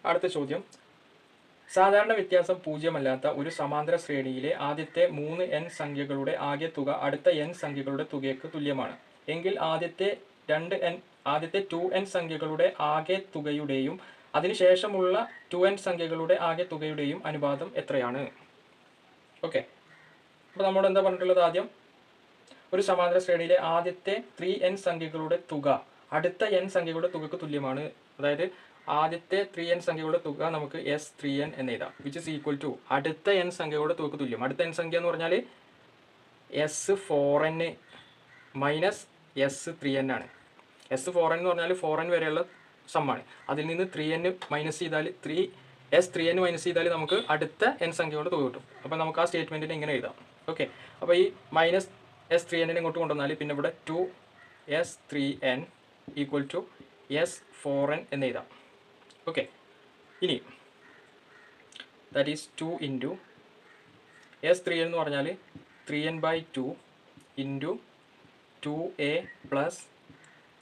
അടുത്ത ചോദ്യം, സാധാരണ വ്യത്യാസം പൂജ്യമല്ലാത്ത ഒരു സമാന്തര ശ്രേണിയിലെ ആദ്യത്തെ 3 n സംഖ്യകളുടെ ആകെത്തുക അടുത്ത n സംഖ്യകളുടെ തുകയ്ക്ക് തുല്യമാണ് എങ്കിൽ ആദ്യത്തെ 2n സംഖ്യകളുടെ ആകെത്തുകയുടെയും അതിനുശേഷമുള്ള 2n സംഖ്യകളുടെ ആകെത്തുകയുടെയും അനുപാതം എത്രയാണ്? ഓക്കെ, അപ്പോൾ നമ്മോട് എന്താ പറഞ്ഞിട്ടുള്ളത്? ആദ്യം ഒരു സമാന്തര ശ്രേണിയിലെ ആദ്യത്തെ 3n സംഖ്യകളുടെ തുക അടുത്ത n സംഖ്യകളുടെ തുകയ്ക്ക് തുല്യമാണ്. അതായത് ആദ്യത്തെ 3n സംഖ്യകളുടെ തുക നമുക്ക് S3n എന്ന് എഴുതാം, വിച്ച് ഇസ് ഈക്വൽ ടു അടുത്ത n സംഖ്യകളുടെ തുകയ്ക്ക് തുല്യം. അടുത്ത n സംഖ്യ എന്ന് പറഞ്ഞാൽ S4n മൈനസ് S3n ആണ്. S4n എന്ന് പറഞ്ഞാൽ 4n വരെയുള്ള സമ്മാണ്. അതിൽ നിന്ന് 3n മൈനസ് ചെയ്താൽ S3n മൈനസ് ചെയ്താൽ നമുക്ക് അടുത്ത n സംഖ്യകളുടെ തുക കിട്ടും. അപ്പോൾ നമുക്ക് ആ സ്റ്റേറ്റ്മെൻറ്റിന് ഇങ്ങനെ എഴുതാം. ഓക്കെ, അപ്പോൾ ഈ മൈനസ് S3n ഇങ്ങോട്ട് കൊണ്ടുവന്നാൽ പിന്നെ ഇവിടെ 2S3n ഈക്വൽ ടു S4n എന്ന് എഴുതാം. ഓക്കെ, ഇനി ദാറ്റ് ഈസ് 2 ഇൻറ്റു S3n എന്ന് പറഞ്ഞാൽ 3n/2 into 2a plus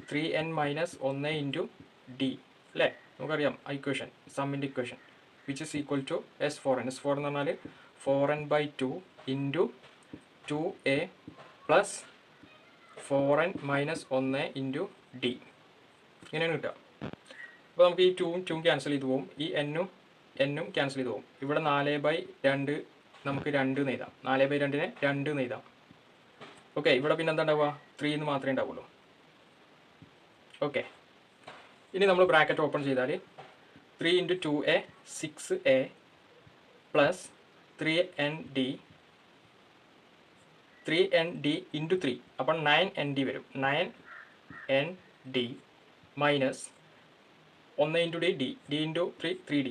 3n minus 1 into d അല്ലേ? നമുക്കറിയാം ഇക്വേഷൻ, സമ്മിൻ്റെ equation, which is equal to S4n. S4 എന്ന് പറഞ്ഞാൽ 4n/2 into 2a plus 4n minus 1 into d ഇങ്ങനെയാണ് കിട്ടുക. അപ്പോൾ നമുക്ക് ഈ 2 ക്യാൻസൽ ചെയ്ത് പോകും, ഈ n ക്യാൻസൽ ചെയ്ത് പോകും. ഇവിടെ 4/2 നമുക്ക് 2 എന്ന് എഴുതാം, 4/2നെ 2 എന്ന് എഴുതാം. ഓക്കെ, ഇവിടെ പിന്നെ എന്താ ഉണ്ടാവുക? 3 എന്ന് മാത്രമേ ഉണ്ടാവുള്ളൂ. ഓക്കെ, ഇനി നമ്മൾ ബ്രാക്കറ്റ് ഓപ്പൺ ചെയ്താൽ 3 into 2a 6a plus 3nd into 3 അപ്പം 9nd വരും. 9nd minus 1 into d into 3d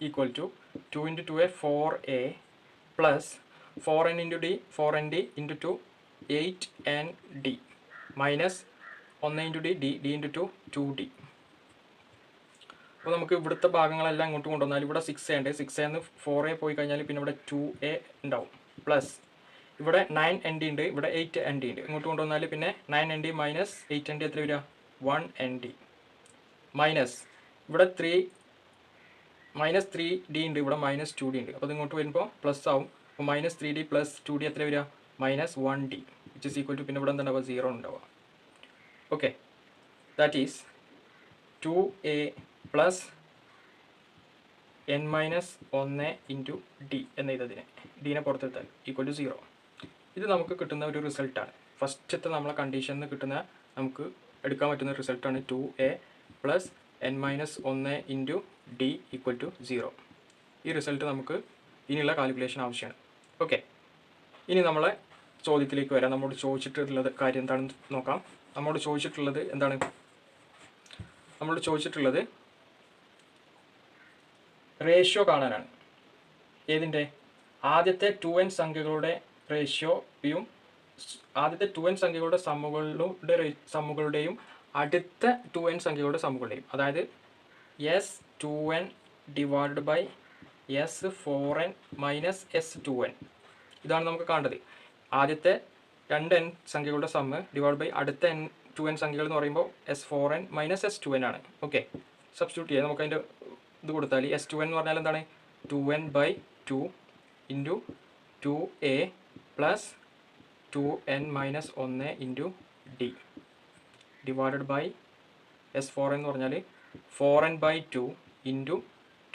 equal to 2 into 2a 4a plus 4n into d 4nd into 2 8nd minus 1 into d into 2 2d. അപ്പോൾ നമുക്ക് ഇവിടുത്തെ ഭാഗങ്ങളെല്ലാം ഇങ്ങോട്ട് കൊണ്ടുവന്നാൽ ഇവിടെ 6a ഉണ്ട്, 6a എന്ന് 4a പോയി കഴിഞ്ഞാൽ പിന്നെ ഇവിടെ 2a ഉണ്ടാവും. പ്ലസ് ഇവിടെ 9nd ഉണ്ട്, ഇവിടെ 8nd ഉണ്ട്. ഇങ്ങോട്ട് കൊണ്ടുവന്നാൽ പിന്നെ 9nd മൈനസ് 8nd എത്ര വരിക? 1nd മൈനസ് ഇവിടെ 3d ഉണ്ട്, ഇവിടെ മൈനസ് 2d ഉണ്ട്. അപ്പോൾ ഇങ്ങോട്ട് വരുമ്പോൾ പ്ലസ് ആവും. അപ്പോൾ മൈനസ് 3d പ്ലസ് 2d എത്ര വരിക? Minus 1d, which is equal to പിന്നെ ഇവിടെ എന്താ ഉണ്ടാവുക? 0 ഉണ്ടാവുക. Okay, that is 2a plus n minus 1 into d എന്ന് എഴുതതിനെ ഡീനെ പുറത്തെടുത്താൽ ഈക്വൽ ടു 0. ഇത് നമുക്ക് കിട്ടുന്ന ഒരു റിസൾട്ടാണ്. ഫസ്റ്റത്തെ നമ്മളെ കണ്ടീഷനിൽ നിന്ന് കിട്ടുന്ന നമുക്ക് എടുക്കാൻ പറ്റുന്ന റിസൾട്ടാണ് 2a plus n minus 1 into d equal to 0. ഈ റിസൾട്ട് നമുക്ക് ഇനിയുള്ള കാൽക്കുലേഷൻ ആവശ്യമാണ്. ഓക്കെ, ഇനി നമ്മളെ ചോദ്യത്തിലേക്ക് വരാം. നമ്മോട് ചോദിച്ചിട്ടുള്ളത് കാര്യം എന്താണെന്ന് നോക്കാം. നമ്മോട് ചോദിച്ചിട്ടുള്ളത് എന്താണ്? നമ്മളോട് ചോദിച്ചിട്ടുള്ളത് റേഷ്യോ കാണാനാണ്. ഏതിൻ്റെ? ആദ്യത്തെ 2n സംഖ്യകളുടെ റേഷ്യോയും ആദ്യത്തെ 2n സംഖ്യകളുടെ സമ്മുകളുടെയും അടുത്ത 2n സംഖ്യകളുടെ സമ്മുകളുടെയും, അതായത് S2n divide by S4n minus S2n. ഇതാണ് നമുക്ക് കാണേണ്ടത്. ആദ്യത്തെ 2n സംഖ്യകളുടെ സമ്മ് ഡിവൈഡ് ബൈ അടുത്ത 2n സംഖ്യകൾ എന്ന് പറയുമ്പോൾ S4n മൈനസ് S2n ആണ്. ഓക്കെ, സബ്സ്റ്റിറ്റ്യൂട്ട് ചെയ്യാം. നമുക്ക് അതിൻ്റെ ഇത് കൊടുത്താൽ S2n എന്ന് പറഞ്ഞാൽ എന്താണ്? 2n/2 into 2a plus 2n minus 1 into d divided by S4n എന്ന് പറഞ്ഞാൽ 4n/2 into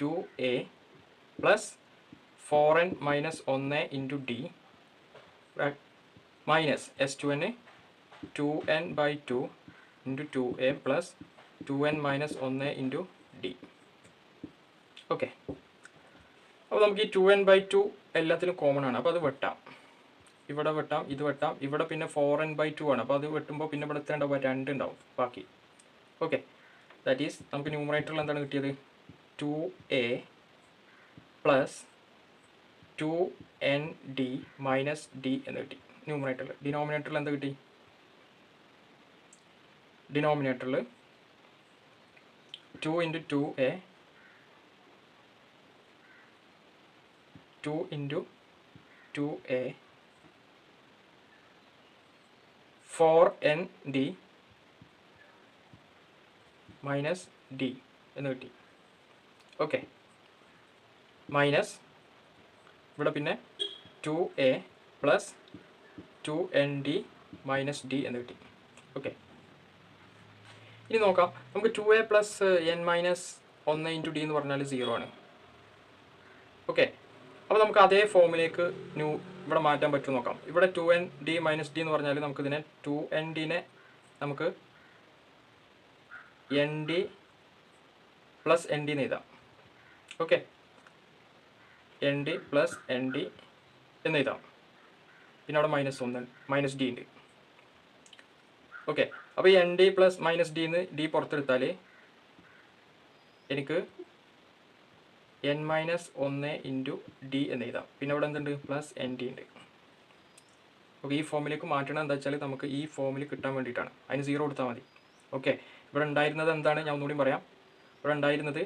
2a plus 4n minus 1 into d minus S2n 2n/2 into 2a plus 2n minus 1 into d. Okay, അപ്പോൾ നമുക്ക് ഈ 2n/2 എല്ലാത്തിലും common ആണ്. അപ്പോൾ അത് വെട്ടാം, ഇവിടെ വെട്ടാം, ഇത് വെട്ടാം. ഇവിടെ പിന്നെ 4n/2 ആണ്. അപ്പോൾ അത് വെട്ടുമ്പോൾ പിന്നെ ഇവിടെ എത്ര ഉണ്ടാവും? 2 ഉണ്ടാവും ബാക്കി. ഓക്കെ, ദാറ്റ് ഈസ് നമുക്ക് ന്യൂമറേറ്ററിൽ എന്താണ് കിട്ടിയത്? 2a plus 2nd minus d എന്ന് കിട്ടി ന്യൂമറേറ്ററിൽ. ഡിനോമിനേറ്ററിൽ എന്താ കിട്ടി? ഡിനോമിനേറ്ററിൽ 2 into 2a 2 into 2a 4nd minus d എന്ന് കിട്ടി. ഓക്കെ, മൈനസ് ഇവിടെ പിന്നെ 2a plus 2nd minus d എന്ന് കിട്ടി. ഓക്കെ, ഇനി നോക്കാം. നമുക്ക് 2a plus n minus 1 into D എന്ന് പറഞ്ഞാൽ 0 ആണ്. ഓക്കെ, അപ്പോൾ നമുക്ക് അതേ ഫോമിലേക്ക് ഇവിടെ മാറ്റാൻ പറ്റും നോക്കാം. ഇവിടെ 2nd മൈനസ് ഡി എന്ന് പറഞ്ഞാൽ നമുക്കിതിനെ 2nd നമുക്ക് nd പ്ലസ് nd എന്ന് എഴുതാം. ഓക്കെ, nd പ്ലസ് nd എന്ന് എഴുതാം. പിന്നെ അവിടെ മൈനസ് d ഉണ്ട്. ഓക്കെ, അപ്പോൾ ഈ nd പ്ലസ് മൈനസ് d എന്ന് d പുറത്തെടുത്താൽ എനിക്ക് n മൈനസ് 1 ഇൻറ്റു ഡി എന്ന് എഴുതാം. പിന്നെ ഇവിടെ എന്തുണ്ട്? പ്ലസ് nd ഉണ്ട്. ഓക്കെ, ഈ ഫോമിലേക്ക് മാറ്റണം എന്താ വെച്ചാൽ നമുക്ക് ഈ ഫോമിൽ കിട്ടാൻ വേണ്ടിയിട്ടാണ്. അതിന് 0 കൊടുത്താൽ മതി. ഓക്കെ, ഇവിടെ ഉണ്ടായിരുന്നത് എന്താണ്? ഞാൻ ഒന്നുകൂടി പറയാം. ഇവിടെ ഉണ്ടായിരുന്നത്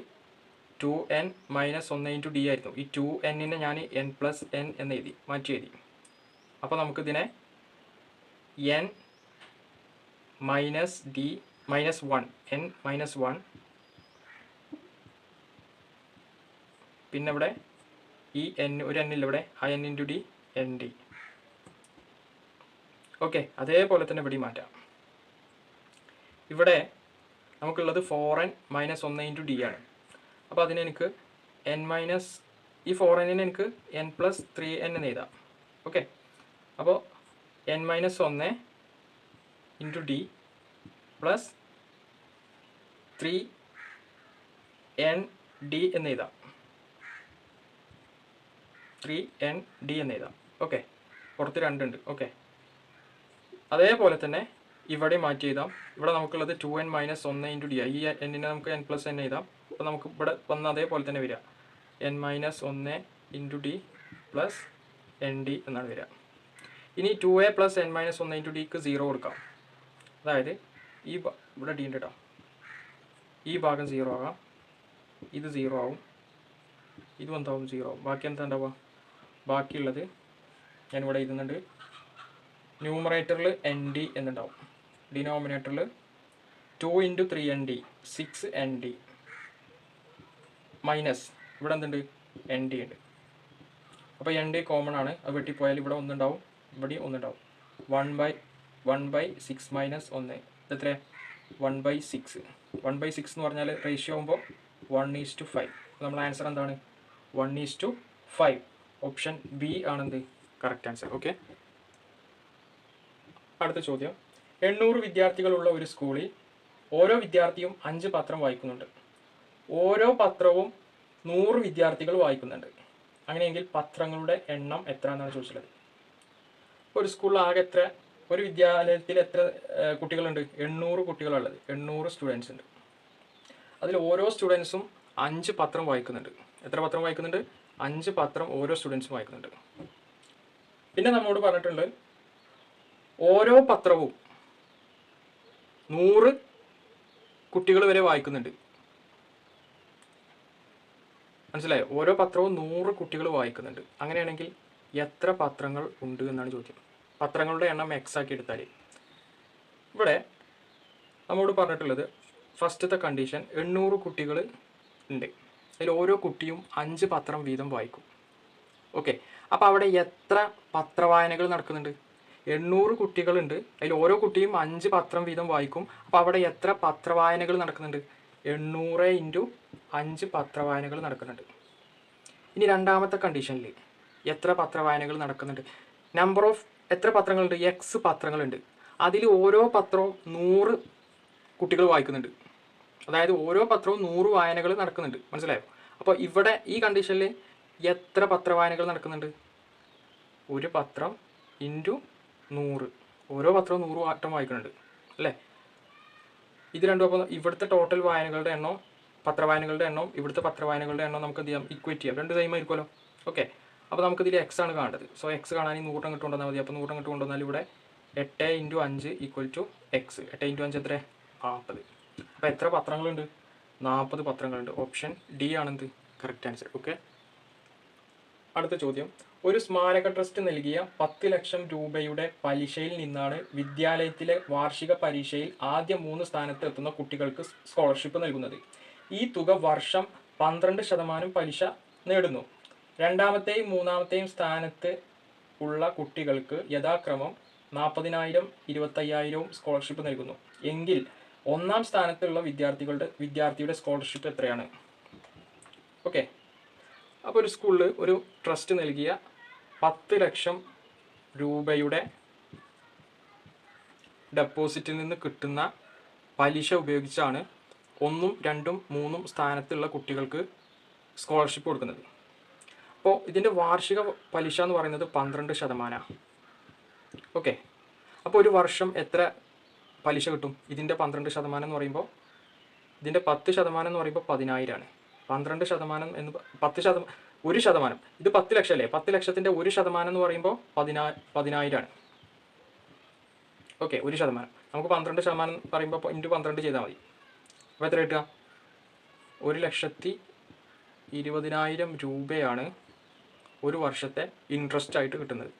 2n മൈനസ് 1 ഇൻറ്റു ഡി ആയിരുന്നു. ഈ 2n ഞാൻ n പ്ലസ് n എന്ന് എഴുതി, മാറ്റി എഴുതി. അപ്പോൾ നമുക്കിതിനെ n minus d minus 1 n minus 1 പിന്നെ ഇവിടെ ഈ n ഒരു n ഇല്ല ഇവിടെ, ആ n into D nd. Okay, അതേപോലെ തന്നെ ഇവിടെ മാറ്റാം. ഇവിടെ നമുക്കുള്ളത് 4n മൈനസ് 1 ഇൻറ്റു ഡി ആണ്. അപ്പോൾ അതിന് എനിക്ക് n മൈനസ് ഈ 4n എനിക്ക് n പ്ലസ് 3n എന്ന് എഴുതാം. ഓക്കെ, അപ്പോൾ n minus 1 into D plus 3nd എന്ന് എഴുതാം. 3nd എന്ന് എഴുതാം. ഓക്കെ, പുറത്ത് 2 ഉണ്ട്. ഓക്കെ, അതേപോലെ തന്നെ ഇവിടെ മാറ്റി എഴുതാം. ഇവിടെ നമുക്കുള്ളത് 2n മൈനസ് 1 ഇൻറ്റു ഡി. ഈ n നമുക്ക് n പ്ലസ് n എഴുതാം. അപ്പോൾ നമുക്ക് ഇവിടെ വന്ന അതേപോലെ തന്നെ വരിക. n minus 1 into D plus nd എന്നാണ് വരിക. ഇനി 2a plus n minus 1 into ഡിക്ക് 0 കൊടുക്കാം. അതായത് ഈ ഇവിടെ ഡി ഉണ്ട് കേട്ടോ, ഈ ഭാഗം 0 ആകാം, ഇത് 0 ആവും, ഇതും എന്താവും 0 ആവും. ബാക്കി എന്താ ഉണ്ടാവുക? ബാക്കിയുള്ളത് ഞാനിവിടെ എഴുതുന്നുണ്ട്. ന്യൂമറേറ്ററിൽ nd എന്നുണ്ടാവും, ഡിനോമിനേറ്ററിൽ 2 ഇൻറ്റു 3nd 6nd മൈനസ് ഇവിടെ എന്തുണ്ട്? nd ഉണ്ട്. അപ്പോൾ nd കോമൺ ആണ്, അത് വെട്ടിപ്പോയാൽ ഇവിടെ ഒന്നുണ്ടാവും, ഇവിടെ ഒന്നുണ്ടാവും. 1/6 മൈനസ് 1 എത്ര? 1/6. 1/6 എന്ന് പറഞ്ഞാൽ റേഷ്യോ ആകുമ്പോൾ 1:5. നമ്മുടെ ആൻസർ എന്താണ്? 1:5. ഓപ്ഷൻ ബി ആണെന്ത് കറക്റ്റ് ആൻസർ. ഓക്കെ, അടുത്ത ചോദ്യം. 800 വിദ്യാർത്ഥികളുള്ള ഒരു സ്കൂളിൽ ഓരോ വിദ്യാർത്ഥിയും 5 പത്രം വായിക്കുന്നുണ്ട്. ഓരോ പത്രവും 100 വിദ്യാർത്ഥികൾ വായിക്കുന്നുണ്ട്. അങ്ങനെയെങ്കിൽ പത്രങ്ങളുടെ എണ്ണം എത്ര എന്നാണ് ചോദിച്ചത്. ഒരു സ്കൂളിൽ ആകെ എത്ര, ഒരു വിദ്യാലയത്തിൽ എത്ര കുട്ടികളുണ്ട്? 800 കുട്ടികളുള്ളത്, 800 സ്റ്റുഡൻസ് ഉണ്ട്. അതിൽ ഓരോ സ്റ്റുഡൻസും 5 പത്രം വായിക്കുന്നുണ്ട്. എത്ര പത്രം വായിക്കുന്നുണ്ട്? 5 പത്രം ഓരോ സ്റ്റുഡൻസും വായിക്കുന്നുണ്ട്. പിന്നെ നമ്മോട് പറഞ്ഞിട്ടുണ്ട് ഓരോ പത്രവും 100 കുട്ടികൾ വരെ വായിക്കുന്നുണ്ട്. മനസ്സിലായോ? ഓരോ പത്രവും 100 കുട്ടികൾ വായിക്കുന്നുണ്ട്. അങ്ങനെയാണെങ്കിൽ എത്ര പത്രങ്ങൾ ഉണ്ട് എന്നാണ് ചോദ്യം. പത്രങ്ങളുടെ എണ്ണം എക്സ് ആക്കി എടുത്താൽ ഇവിടെ നമ്മോട് പറഞ്ഞിട്ടുള്ളത് ഫസ്റ്റത്തെ കണ്ടീഷൻ 800 കുട്ടികൾ ഉണ്ട്. അതിൽ ഓരോ കുട്ടിയും 5 പത്രം വീതം വായിക്കും. ഓക്കെ, അപ്പോൾ അവിടെ എത്ര പത്രവായനകൾ നടക്കുന്നുണ്ട്? 800 കുട്ടികളുണ്ട്, അതിൽ ഓരോ കുട്ടിയും 5 പത്രം വീതം വായിക്കും. അപ്പോൾ അവിടെ എത്ര പത്രവായനകൾ നടക്കുന്നുണ്ട്? 800 ഇൻറ്റു 5 പത്രവായനകൾ നടക്കുന്നുണ്ട്. ഇനി രണ്ടാമത്തെ കണ്ടീഷനിൽ എത്ര പത്രവായനകൾ നടക്കുന്നുണ്ട്? നമ്പർ ഓഫ് എത്ര പത്രങ്ങളുണ്ട്? എക്സ് പത്രങ്ങളുണ്ട്. അതിൽ ഓരോ പത്രവും 100 കുട്ടികൾ വായിക്കുന്നുണ്ട്. അതായത് ഓരോ പത്രവും 100 വായനകൾ നടക്കുന്നുണ്ട്. മനസ്സിലായോ? അപ്പോൾ ഇവിടെ ഈ കണ്ടീഷനിൽ എത്ര പത്രവായനകൾ നടക്കുന്നുണ്ട്? ഒരു പത്രം ഇൻറ്റു 100. ഓരോ പത്രവും 100 വട്ടം വായിക്കുന്നുണ്ട് അല്ലേ? ഇത് രണ്ടും അപ്പോൾ ഇവിടുത്തെ ടോട്ടൽ വായനകളുടെ എണ്ണം, പത്രവായനകളുടെ എണ്ണം, ഇവിടുത്തെ പത്രവായനകളുടെ എണ്ണം നമുക്ക് എന്ത് ചെയ്യാം? ഇക്വേറ്റ് ചെയ്യാം. രണ്ട് സെയിം ആയിരിക്കുമല്ലോ. ഓക്കെ, അപ്പോൾ നമുക്കിതിൽ എക്സ് ആണ് കാണേണ്ടത്. സോ എക്സ് കാണാൻ 100 അങ്ങോട്ട് കൊണ്ടുവന്നാൽ മതി. അപ്പോൾ 100 അങ്ങോട്ട് കൊണ്ടുവന്നാൽ ഇവിടെ 8 into 5 equal to x. 8 into 5 എത്ര? 40. അപ്പോൾ എത്ര പത്രങ്ങളുണ്ട്? 40 പത്രങ്ങളുണ്ട്. ഓപ്ഷൻ ഡി ആണെന്ത് കറക്റ്റ് ആൻസർ. ഓക്കെ, അടുത്ത ചോദ്യം. ഒരു സ്മാരക ട്രസ്റ്റ് നൽകിയ 10 ലക്ഷം രൂപയുടെ പലിശയിൽ നിന്നാണ് വിദ്യാലയത്തിലെ വാർഷിക പരീക്ഷയിൽ ആദ്യ 3 സ്ഥാനത്ത് എത്തുന്ന കുട്ടികൾക്ക് സ്കോളർഷിപ്പ് നൽകുന്നത്. ഈ തുക വർഷം 12% പലിശ നേടുന്നു. രണ്ടാമത്തെയും മൂന്നാമത്തെയും സ്ഥാനത്ത് ഉള്ള കുട്ടികൾക്ക് യഥാക്രമം 40,000 25,000 സ്കോളർഷിപ്പ് നൽകുന്നു എങ്കിൽ ഒന്നാം സ്ഥാനത്തുള്ള വിദ്യാർത്ഥിയുടെ സ്കോളർഷിപ്പ് എത്രയാണ്? ഓക്കെ, അപ്പോൾ ഒരു സ്കൂളിൽ ഒരു ട്രസ്റ്റ് നൽകിയ 10 ലക്ഷം രൂപയുടെ ഡെപ്പോസിറ്റിൽ നിന്ന് കിട്ടുന്ന പലിശ ഉപയോഗിച്ചാണ് 1, 2, 3 സ്ഥാനത്തുള്ള കുട്ടികൾക്ക് സ്കോളർഷിപ്പ് കൊടുക്കുന്നത്. അപ്പോൾ ഇതിൻ്റെ വാർഷിക പലിശ എന്ന് പറയുന്നത് 12%. ഓക്കെ, അപ്പോൾ ഒരു വർഷം എത്ര പലിശ കിട്ടും? ഇതിൻ്റെ 12% എന്ന് പറയുമ്പോൾ, ഇതിൻ്റെ 10% എന്ന് പറയുമ്പോൾ 10,000 ആണ്. 12% എന്ന് 1%, ഇത് 10 ലക്ഷം അല്ലേ? 10 ലക്ഷത്തിൻ്റെ 1% എന്ന് പറയുമ്പോൾ 10,000 ആണ്. ഓക്കെ, 1%. നമുക്ക് 12% പറയുമ്പോൾ ഇൻറ്റു 12 ചെയ്താൽ മതി. അപ്പോൾ എത്ര കിട്ടുക? 1,20,000 രൂപയാണ് ഒരു വർഷത്തെ ഇൻട്രസ്റ്റ് ആയിട്ട് കിട്ടുന്നത്.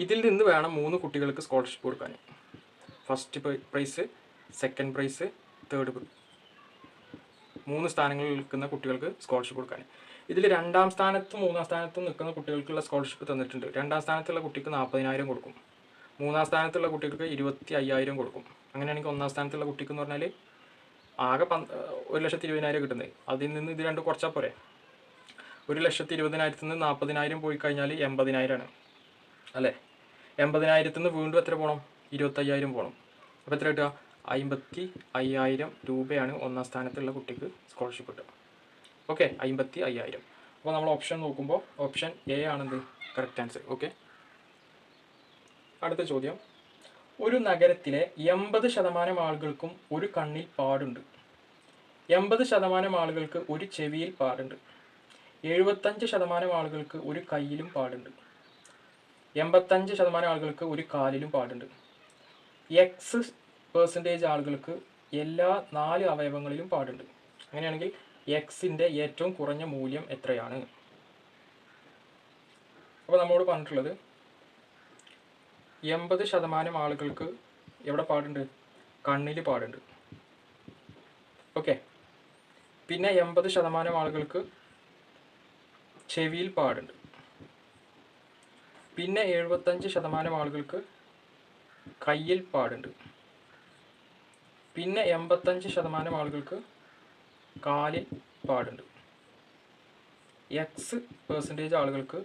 ഇതിൽ നിന്ന് വേണം 3 കുട്ടികൾക്ക് സ്കോളർഷിപ്പ് കൊടുക്കാൻ. First prize, second prize, third. 3 സ്ഥാനങ്ങളിൽ നിൽക്കുന്ന കുട്ടികൾക്ക് സ്കോളർഷിപ്പ് കൊടുക്കാൻ. ഇതിൽ 2ാം സ്ഥാനത്തും 3ാം സ്ഥാനത്തും നിൽക്കുന്ന കുട്ടികൾക്കുള്ള സ്കോളർഷിപ്പ് തന്നിട്ടുണ്ട്. 2ാം സ്ഥാനത്തുള്ള കുട്ടിക്ക് 40,000 കൊടുക്കും. 3ാം സ്ഥാനത്തുള്ള കുട്ടികൾക്ക് 25,000 കൊടുക്കും. അങ്ങനെയാണെങ്കിൽ 1ാം സ്ഥാനത്തുള്ള കുട്ടിക്ക് എന്ന് പറഞ്ഞാൽ ആകെ 1,20,000 കിട്ടുന്നത്. അതിൽ നിന്ന് ഇത് 2 കുറച്ചാൽ പോരെ? 1,20,000 നിന്ന് 40,000 പോയി കഴിഞ്ഞാൽ 80,000 ആണ് അല്ലേ? 80,000 നിന്ന് വീണ്ടും എത്ര പോകണം? 25,000 പോകണം. അപ്പോൾ എത്ര കിട്ടുക? 55,000 രൂപയാണ് 1ാം സ്ഥാനത്തുള്ള കുട്ടിക്ക് സ്കോളർഷിപ്പ് കിട്ടുക. ഓക്കെ, 55,000. അപ്പോൾ നമ്മൾ ഓപ്ഷൻ നോക്കുമ്പോൾ ഓപ്ഷൻ എ ആണെന്ത് കറക്റ്റ് ആൻസർ. ഓക്കെ, അടുത്ത ചോദ്യം. ഒരു നഗരത്തിലെ 80% ആളുകൾക്കും ഒരു കണ്ണിൽ പാടുണ്ട്. 80% ആളുകൾക്ക് ഒരു ചെവിയിൽ പാടുണ്ട്. 75% ആളുകൾക്ക് ഒരു കയ്യിലും പാടുണ്ട്. 85% ആളുകൾക്ക് ഒരു കാലിലും പാടുണ്ട്. X% ആളുകൾക്ക് എല്ലാ 4 അവയവങ്ങളിലും പാടുണ്ട്. അങ്ങനെയാണെങ്കിൽ എക്സിൻ്റെ ഏറ്റവും കുറഞ്ഞ മൂല്യം എത്രയാണ്? അപ്പോൾ നമ്മളോട് പറഞ്ഞിട്ടുള്ളത് 80% ആളുകൾക്ക് എവിടെ പാടുണ്ട്? കണ്ണിൽ പാടുണ്ട്. ഓക്കെ, പിന്നെ 80% ആളുകൾക്ക് ചെവിയിൽ പാടുണ്ട്. പിന്നെ 75% ആളുകൾക്ക് കയ്യിൽ പാടുണ്ട്. പിന്നെ 85% ആളുകൾക്ക് കാലിൽ പാടുണ്ട്. X% ആളുകൾക്ക്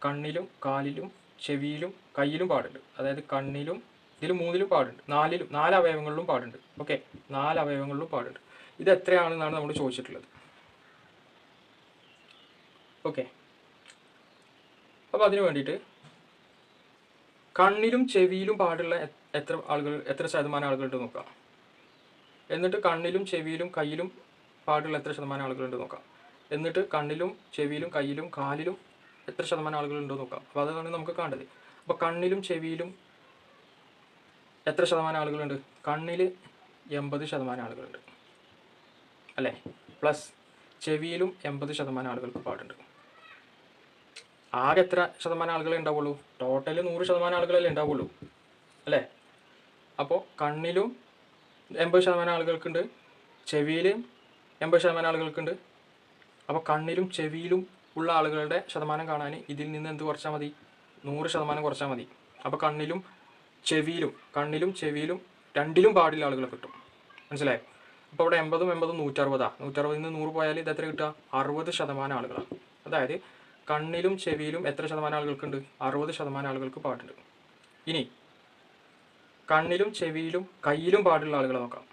കണ്ണിലും കാലിലും ചെവിയിലും കയ്യിലും പാടുണ്ട്. അതായത് കണ്ണിലും ഇതിൽ 3ലും പാടുണ്ട്, 4 അവയവങ്ങളിലും പാടുണ്ട്. ഓക്കെ, 4 അവയവങ്ങളിലും പാടുണ്ട്. ഇത് എത്രയാണെന്നാണ് നമ്മൾ ചോദിച്ചിട്ടുള്ളത്. ഓക്കെ, അപ്പോൾ അതിനു വേണ്ടിയിട്ട് കണ്ണിലും ചെവിയിലും പാടുള്ള എത്ര ശതമാനം ആളുകളുണ്ട് നോക്കാം. എന്നിട്ട് കണ്ണിലും ചെവിയിലും കയ്യിലും പാടുള്ള എത്ര ശതമാനം ആളുകളുണ്ട് നോക്കാം. എന്നിട്ട് കണ്ണിലും ചെവിയിലും കയ്യിലും കാലിലും എത്ര ശതമാനം ആളുകളുണ്ടോ നോക്കാം. അപ്പോൾ അതാണ് നമുക്ക് കാണേണ്ടത്. അപ്പോൾ കണ്ണിലും ചെവിയിലും എത്ര ശതമാനം ആളുകളുണ്ട്? കണ്ണിൽ 80% ആളുകളുണ്ട് അല്ലേ? പ്ലസ് ചെവിയിലും 80% ആളുകൾക്ക് പാടുണ്ട്. ആകെ എത്ര ശതമാനം ആളുകളെ ഉണ്ടാവുള്ളൂ? ടോട്ടൽ 100% ആളുകളല്ലേ ഉണ്ടാവുള്ളൂ അല്ലേ? അപ്പോൾ കണ്ണിലും 80% ആളുകൾക്കുണ്ട്, ചെവിയിലും 80% ആളുകൾക്കുണ്ട്. അപ്പോൾ കണ്ണിലും ചെവിയിലും ഉള്ള ആളുകളുടെ ശതമാനം കാണാൻ ഇതിൽ നിന്ന് എന്ത് കുറച്ചാൽ മതി? 100% കുറച്ചാൽ മതി. അപ്പോൾ കണ്ണിലും ചെവിയിലും രണ്ടിലും പാടില്ല ആളുകളെ കിട്ടും. മനസ്സിലായോ? അപ്പോൾ ഇവിടെ 80 160. 160 നിന്ന് 100 പോയാൽ ഇത് എത്ര കിട്ടുക? 60% ആളുകളാണ്. അതായത് കണ്ണിലും ചെവിയിലും എത്ര ശതമാനം ആളുകൾക്കുണ്ട്? 60% ആളുകൾക്ക് പാടുണ്ട്. ഇനി കണ്ണിലും ചെവിയിലും കയ്യിലും പാടുള്ള ആളുകളെ നോക്കാം.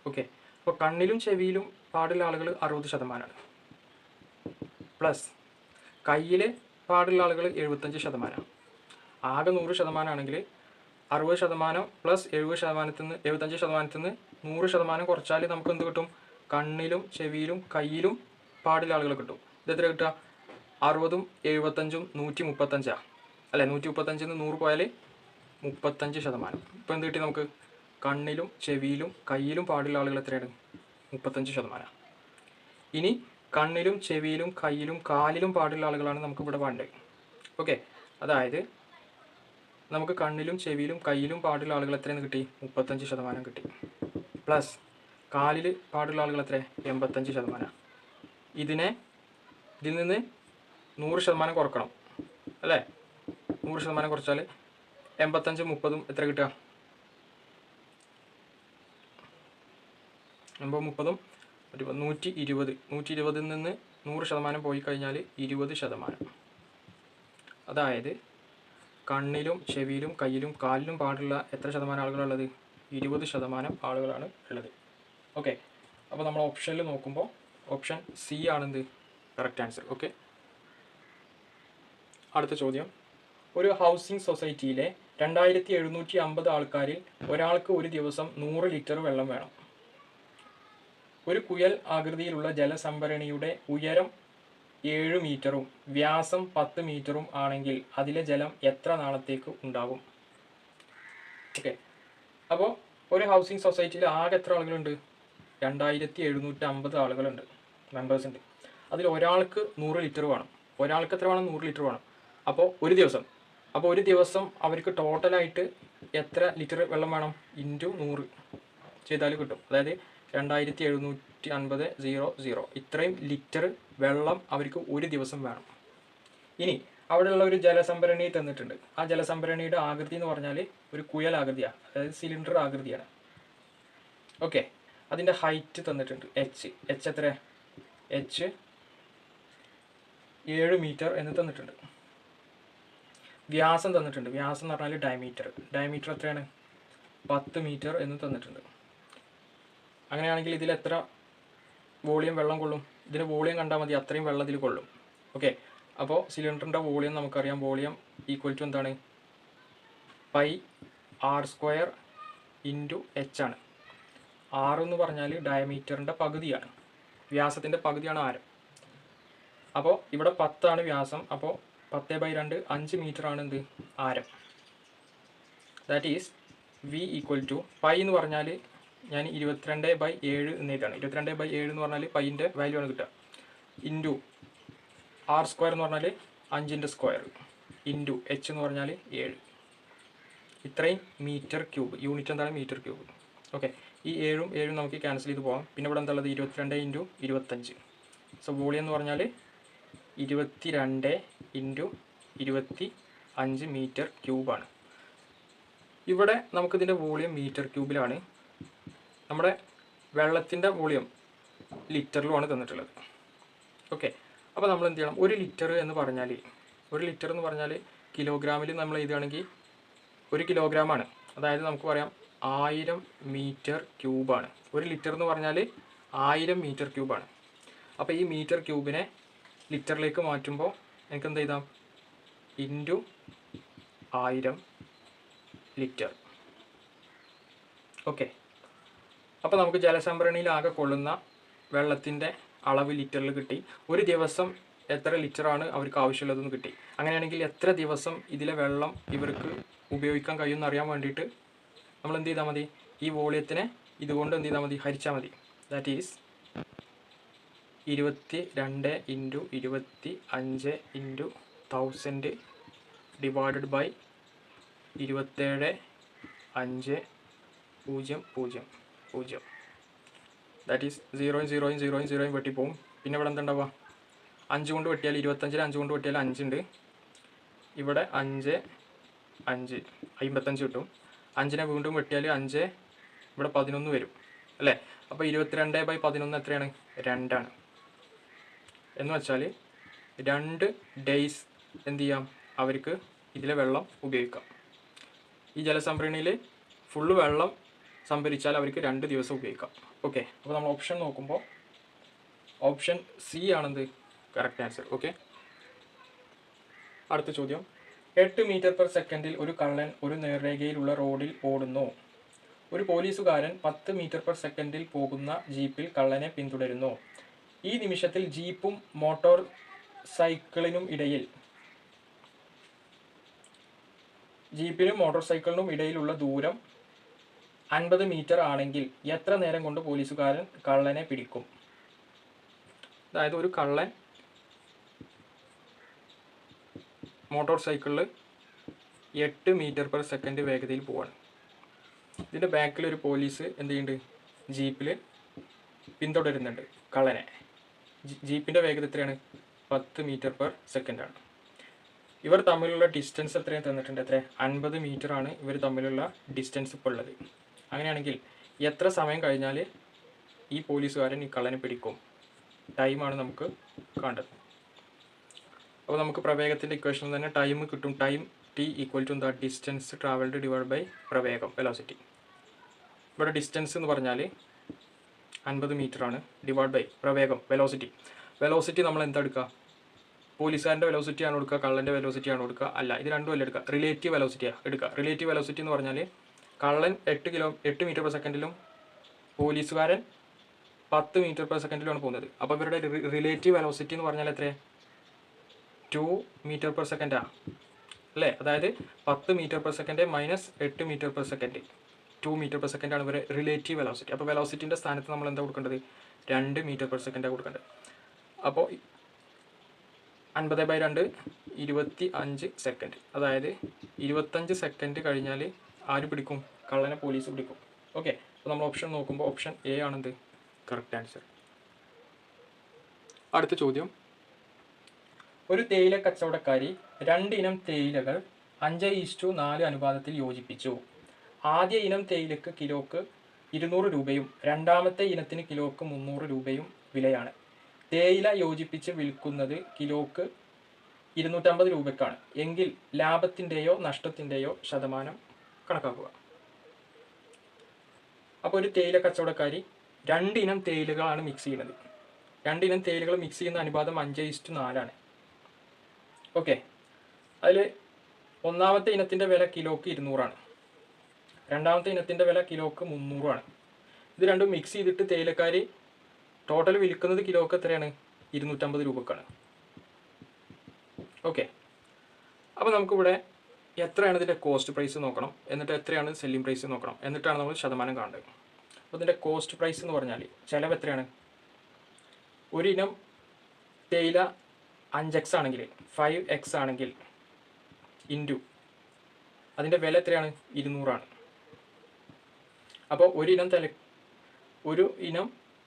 ഓക്കെ, അപ്പോൾ കണ്ണിലും ചെവിയിലും പാടുള്ള ആളുകൾ 60%. പ്ലസ് കയ്യിൽ പാടുള്ള ആളുകൾ 75%. ആകെ 100% ആണെങ്കിൽ 60% പ്ലസ് 75% നിന്ന് 100% കുറച്ചാൽ നമുക്ക് എന്ത് കിട്ടും? കണ്ണിലും ചെവിയിലും കയ്യിലും പാടുള്ള ആളുകൾ കിട്ടും. ഇതെത്ര കിട്ടുക? 60ഉം 75ഉം 135 അല്ലേ? 135 നിന്ന് 100 പോയാൽ 35%. ഇപ്പോൾ എന്ത് കിട്ടി നമുക്ക്? കണ്ണിലും ചെവിയിലും കയ്യിലും പാടുള്ള ആളുകൾ എത്രയാണ്? 35%. ഇനി കണ്ണിലും ചെവിയിലും കയ്യിലും കാലിലും പാടുള്ള ആളുകളാണ് നമുക്ക് ഇവിടെ വേണ്ടത്. ഓക്കെ, അതായത് നമുക്ക് കണ്ണിലും ചെവിയിലും കയ്യിലും പാടുള്ള ആളുകൾ എത്രയെന്ന് കിട്ടി? 35% കിട്ടി. പ്ലസ് കാലിൽ പാടുള്ള ആളുകൾ എത്ര? 85%. ഇതിൽ നിന്ന് 100% കുറക്കണം അല്ലേ? 100% കുറച്ചാൽ 85 30 എത്ര കിട്ടുക? 80 30 120. 120 നിന്ന് 100% പോയി കഴിഞ്ഞാൽ 20%. അതായത് കണ്ണിലും ചെവിയിലും കയ്യിലും കാലിലും പാടുള്ള എത്ര ശതമാനം ആളുകളുള്ളത്? 20% ആളുകളാണ് ഉള്ളത്. ഓക്കെ, അപ്പോൾ നമ്മൾ ഓപ്ഷനിൽ നോക്കുമ്പോൾ ഓപ്ഷൻ സി ആണെന്ത് കറക്റ്റ് ആൻസർ. ഓക്കെ, അടുത്ത ചോദ്യം. ഒരു ഹൗസിംഗ് സൊസൈറ്റിയിലെ 2750 ആൾക്കാരിൽ ഒരാൾക്ക് ഒരു ദിവസം 100 ലിറ്റർ വെള്ളം വേണം. ഒരു കുയൽ ആകൃതിയിലുള്ള ജലസംഭരണിയുടെ ഉയരം 7 മീറ്ററും വ്യാസം 10 മീറ്ററും ആണെങ്കിൽ അതിലെ ജലം എത്ര നാളത്തേക്ക് ഉണ്ടാകും? ഓക്കെ, അപ്പോൾ ഒരു ഹൗസിംഗ് സൊസൈറ്റിയിൽ ആകെ എത്ര ആളുകളുണ്ട്? 2750 ആളുകളുണ്ട്, മെമ്പേഴ്സ് ഉണ്ട്. അതിൽ ഒരാൾക്ക് 100 ലിറ്റർ വേണം. ഒരാൾക്ക് എത്ര വേണം? 100 ലിറ്റർ വേണം. അപ്പോൾ ഒരു ദിവസം അവർക്ക് ടോട്ടലായിട്ട് എത്ര ലിറ്റർ വെള്ളം വേണം? ഇൻറ്റു 100 ചെയ്താൽ കിട്ടും. അതായത് 2750 ഇത്രയും ലിറ്റർ വെള്ളം അവർക്ക് ഒരു ദിവസം വേണം. ഇനി അവിടെയുള്ള ഒരു ജലസംഭരണി തന്നിട്ടുണ്ട്. ആ ജലസംഭരണിയുടെ ആകൃതി എന്ന് പറഞ്ഞാൽ ഒരു കുയൽ ആകൃതിയാണ്, അതായത് സിലിണ്ടർ ആകൃതിയാണ്. ഓക്കെ, അതിൻ്റെ ഹൈറ്റ് തന്നിട്ടുണ്ട് എച്ച് എത്ര? എച്ച് 7 മീറ്റർ എന്ന് തന്നിട്ടുണ്ട്. വ്യാസം തന്നിട്ടുണ്ട്. വ്യാസം എന്ന് പറഞ്ഞാൽ ഡയമീറ്റർ എത്രയാണ്? 10 മീറ്റർ എന്ന് തന്നിട്ടുണ്ട്. അങ്ങനെയാണെങ്കിൽ ഇതിൽ എത്ര വോളിയം വെള്ളം കൊള്ളും? ഇതിന് വോളിയം കണ്ടാൽ മതി, അത്രയും വെള്ളം ഇതിൽ കൊള്ളും. ഓക്കെ, അപ്പോൾ സിലിണ്ടറിൻ്റെ വോളിയം നമുക്കറിയാം. വോളിയം ഈക്വൽ ടു എന്താണ്? πr² ഇൻറ്റു എച്ച് ആണ്. ആർ എന്ന് പറഞ്ഞാൽ ഡയമീറ്ററിൻ്റെ പകുതിയാണ്, വ്യാസത്തിൻ്റെ പകുതിയാണ് ആരം. അപ്പോൾ ഇവിടെ 10 ആണ് വ്യാസം. അപ്പോൾ 10/2 5 മീറ്റർ ആണ് എന്ത്? ആരം. That is V equal to pi എന്ന് പറഞ്ഞാൽ ഞാൻ 22/7 എന്നിട്ടാണ്. 22/7 എന്ന് പറഞ്ഞാൽ പൈൻ്റെ വാല്യൂ ആണ് കിട്ടുക. ഇൻറ്റു r² എന്ന് പറഞ്ഞാൽ 5ൻ്റെ സ്ക്വയർ ഇൻറ്റു എച്ച് എന്ന് പറഞ്ഞാൽ 7. ഇത്രയും മീറ്റർ ക്യൂബ്. യൂണിറ്റ് എന്താണ്? Metre cube. ഓക്കെ, ഈ 7 നമുക്ക് ക്യാൻസൽ ചെയ്ത് പോകാം. പിന്നെ ഇവിടെ എന്താ ഉള്ളത്? 22 ഇൻറ്റു 25. സോ വോളിയം എന്ന് പറഞ്ഞാൽ 22 ഇൻറ്റു 25 മീറ്റർ ക്യൂബാണ്. ഇവിടെ നമുക്കിതിൻ്റെ വോളിയം മീറ്റർ ക്യൂബിലാണ്. നമ്മുടെ വെള്ളത്തിൻ്റെ വോളിയം ലിറ്ററിലുമാണ് തന്നിട്ടുള്ളത്. ഓക്കെ, അപ്പോൾ നമ്മൾ എന്ത് ചെയ്യണം? ഒരു ലിറ്റർ എന്ന് പറഞ്ഞാൽ കിലോഗ്രാമിൽ നമ്മൾ എഴുതുകയാണെങ്കിൽ 1 കിലോഗ്രാമാണ്. അതായത് നമുക്ക് പറയാം 1000 മീറ്റർ ക്യൂബാണ്. 1 ലിറ്റർ എന്ന് പറഞ്ഞാൽ 1000 മീറ്റർ ക്യൂബാണ്. അപ്പോൾ ഈ മീറ്റർ ക്യൂബിനെ ലിറ്ററിലേക്ക് മാറ്റുമ്പോൾ എനിക്ക് എന്ത് എഴുതാം? Into 1000 litre. ഓക്കെ, അപ്പോൾ നമുക്ക് ജലസംഭരണിയിൽ ആകെ കൊള്ളുന്ന വെള്ളത്തിൻ്റെ അളവ് ലിറ്ററിൽ കിട്ടി. ഒരു ദിവസം എത്ര ലിറ്ററാണ് അവർക്ക് ആവശ്യമുള്ളതെന്ന് കിട്ടി. അങ്ങനെയാണെങ്കിൽ എത്ര ദിവസം ഇതിലെ വെള്ളം ഇവർക്ക് ഉപയോഗിക്കാൻ കഴിയുമെന്ന് അറിയാൻ വേണ്ടിയിട്ട് നമ്മൾ എന്ത് ചെയ്താൽ മതി? ഈ വോളിയത്തിനെ ഇതുകൊണ്ട് എന്ത് ചെയ്താൽ മതി? ഹരിച്ചാൽ മതി. That is 22 into 25 into 1000 divided by 27,5,0,0. That is 0 വെട്ടിപ്പോവും. പിന്നെ ഇവിടെ എന്താ ഉണ്ടാവുക? 5 കൊണ്ട് വെട്ടിയാൽ 25, 5 കൊണ്ട് വെട്ടിയാൽ 5 ഉണ്ട്. ഇവിടെ 5 55 കിട്ടും. 5നെ വീണ്ടും വെട്ടിയാൽ 5 ഇവിടെ 11 വരും അല്ലേ? അപ്പോൾ 22/11 എത്രയാണ്? 2 ആണ്. എന്ന് വെച്ചാൽ 2 ഡേയ്സ് എന്ത് ചെയ്യാം? അവർക്ക് ഇതിലെ വെള്ളം ഉപയോഗിക്കാം. ഈ ജലസംഭരണിയിൽ ഫുള്ള് വെള്ളം സംഭരിച്ചാൽ അവർക്ക് 2 ദിവസം ഉപയോഗിക്കാം. ഓക്കെ, അപ്പോൾ നമ്മൾ ഓപ്ഷൻ നോക്കുമ്പോൾ ഓപ്ഷൻ സി ആണെന്ത് കറക്റ്റ് ആൻസർ. ഓക്കെ, അടുത്ത ചോദ്യം. 8 മീറ്റർ/സെക്കൻഡിൽ ഒരു കള്ളൻ ഒരു നേർരേഖയിലുള്ള റോഡിൽ ഓടുന്നു. ഒരു പോലീസുകാരൻ 10 മീറ്റർ/സെക്കൻഡിൽ പോകുന്ന ജീപ്പിൽ കള്ളനെ പിന്തുടരുന്നു. ഈ നിമിഷത്തിൽ ജീപ്പും മോട്ടോർ സൈക്കിളിനും ഇടയിലുള്ള ദൂരം 50 മീറ്റർ ആണെങ്കിൽ എത്ര നേരം കൊണ്ട് പോലീസുകാരൻ കള്ളനെ പിടിക്കും? അതായത് ഒരു കള്ളൻ മോട്ടോർ സൈക്കിളിൽ 8 മീറ്റർ/സെക്കൻഡ് വേഗതയിൽ പോവാണ്. ഇതിൻ്റെ ബാക്കിൽ ഒരു പോലീസ് എന്ത് ചെയ്യുന്നുണ്ട്? ജീപ്പിൽ പിന്തുടരുന്നുണ്ട് കള്ളനെ. ജീപ്പിൻ്റെ വേഗത എത്രയാണ്? 10 മീറ്റർ/സെക്കൻഡ് ആണ്. ഇവർ തമ്മിലുള്ള ഡിസ്റ്റൻസ് എത്രയും തന്നിട്ടുണ്ട്, എത്ര? 50 മീറ്റർ ആണ് ഇവർ തമ്മിലുള്ള ഡിസ്റ്റൻസ് ഇപ്പോൾ ഉള്ളത്. അങ്ങനെയാണെങ്കിൽ എത്ര സമയം കഴിഞ്ഞാൽ ഈ പോലീസുകാരൻ ഈ കള്ളനെ പിടിക്കും? ടൈമാണ് നമുക്ക് കണ്ടത്. അപ്പോൾ നമുക്ക് പ്രവേഗത്തിൻ്റെ ഇക്വേഷനിൽ തന്നെ ടൈം കിട്ടും. ടൈം ടി ഈക്വൽ ടു എന്താ? ഡിസ്റ്റൻസ് ട്രാവൽഡ് ഡിവൈഡ് ബൈ പ്രവേഗം, വെലോസിറ്റി. ഇവിടെ ഡിസ്റ്റൻസ് എന്ന് പറഞ്ഞാൽ 50 മീറ്റർ ആണ്, ഡിവൈഡ് ബൈ പ്രവേഗം, വെലോസിറ്റി. വെലോസിറ്റി നമ്മൾ എന്താ എടുക്കുക? പോലീസുകാരൻ്റെ വെലോസിറ്റി ആണ് എടുക്കുക, കള്ളൻ്റെ വെലോസിറ്റി ആണ് എടുക്കുക? അല്ല, ഇത് രണ്ടും അല്ല എടുക്കുക, റിലേറ്റീവ് വെലോസിറ്റിയാണ് എടുക്കുക. റിലേറ്റീവ് വെലോസിറ്റി എന്ന് പറഞ്ഞാൽ കള്ളൻ 8 മീറ്റർ/സെക്കൻഡിലും പോലീസുകാരൻ 10 മീറ്റർ/സെക്കൻഡിലുമാണ് പോകുന്നത്. അപ്പോൾ ഇവരുടെ റിലേറ്റീവ് വെലോസിറ്റി എന്ന് പറഞ്ഞാൽ എത്ര? 2 മീറ്റർ/സെക്കൻഡാണ് അല്ലേ? അതായത് 10 മീറ്റർ/സെക്കൻഡ് മൈനസ് 8 മീറ്റർ/സെക്കൻഡ്, 2 മീറ്റർ/സെക്കൻഡാണ് ഇവരെ റിലേറ്റീവ് വെലോസിറ്റി. അപ്പോൾ വെലോസിറ്റിൻ്റെ സ്ഥാനത്ത് നമ്മൾ എന്താ കൊടുക്കേണ്ടത്? 2 മീറ്റർ/സെക്കൻഡാണ് കൊടുക്കേണ്ടത്. അപ്പോൾ 50/2 25 സെക്കൻഡ്. അതായത് 25 സെക്കൻഡ് കഴിഞ്ഞാൽ ആര് പിടിക്കും? കള്ളനെ പോലീസ് പിടിക്കും. ഓക്കെ, അപ്പോൾ നമ്മൾ ഓപ്ഷൻ നോക്കുമ്പോൾ ഓപ്ഷൻ എ ആണെന്ത്? Correct answer. അടുത്ത ചോദ്യം, ഒരു തേയില കച്ചവടക്കാരി 2 ഇനം തേയിലകൾ 5:4 അനുപാതത്തിൽ യോജിപ്പിച്ചു. ആദ്യ ഇനം തേയിലക്ക് കിലോക്ക് 200 രൂപയും രണ്ടാമത്തെ ഇനത്തിന് കിലോക്ക് 300 രൂപയും വിലയാണ്. തേയില യോജിപ്പിച്ച് വിൽക്കുന്നത് കിലോക്ക് 250 രൂപയ്ക്കാണ് എങ്കിൽ ലാഭത്തിൻ്റെയോ നഷ്ടത്തിൻ്റെയോ ശതമാനം കണക്കാക്കുക. അപ്പോൾ ഒരു തേയില കച്ചവടക്കാരി 2 ഇനം തേയിലകളാണ് മിക്സ് ചെയ്യുന്നത്. 2 ഇനം തേയിലകൾ മിക്സ് ചെയ്യുന്ന അനുപാതം 5:4 ആണ്. ഓക്കെ, അതിൽ ഒന്നാമത്തെ ഇനത്തിൻ്റെ വില കിലോക്ക് 200 ആണ്, രണ്ടാമത്തെ ഇനത്തിൻ്റെ വില കിലോക്ക് 300 ആണ്. ഇത് രണ്ടും മിക്സ് ചെയ്തിട്ട് തേയിലക്കാരി ടോട്ടൽ വിൽക്കുന്നത് കിലോക്ക് എത്രയാണ്? 250 രൂപക്കാണ്. ഓക്കെ, അപ്പോൾ നമുക്കിവിടെ എത്രയാണ് ഇതിൻ്റെ കോസ്റ്റ് പ്രൈസ് നോക്കണം, എന്നിട്ട് എത്രയാണ് സെല്ലിംഗ് പ്രൈസ് നോക്കണം, എന്നിട്ടാണ് നമ്മൾ ശതമാനം കാണേണ്ടത്. അപ്പോൾ ഇതിൻ്റെ കോസ്റ്റ് പ്രൈസ് എന്ന് പറഞ്ഞാൽ ചിലവ് എത്രയാണ്? ഒരു ഇനം തേയില 5x ആണെങ്കിൽ 5x ആണെങ്കിൽ ഇൻറ്റു അതിൻ്റെ വില എത്രയാണ്? 200 ആണ്. അപ്പോൾ ഒരു ഇനം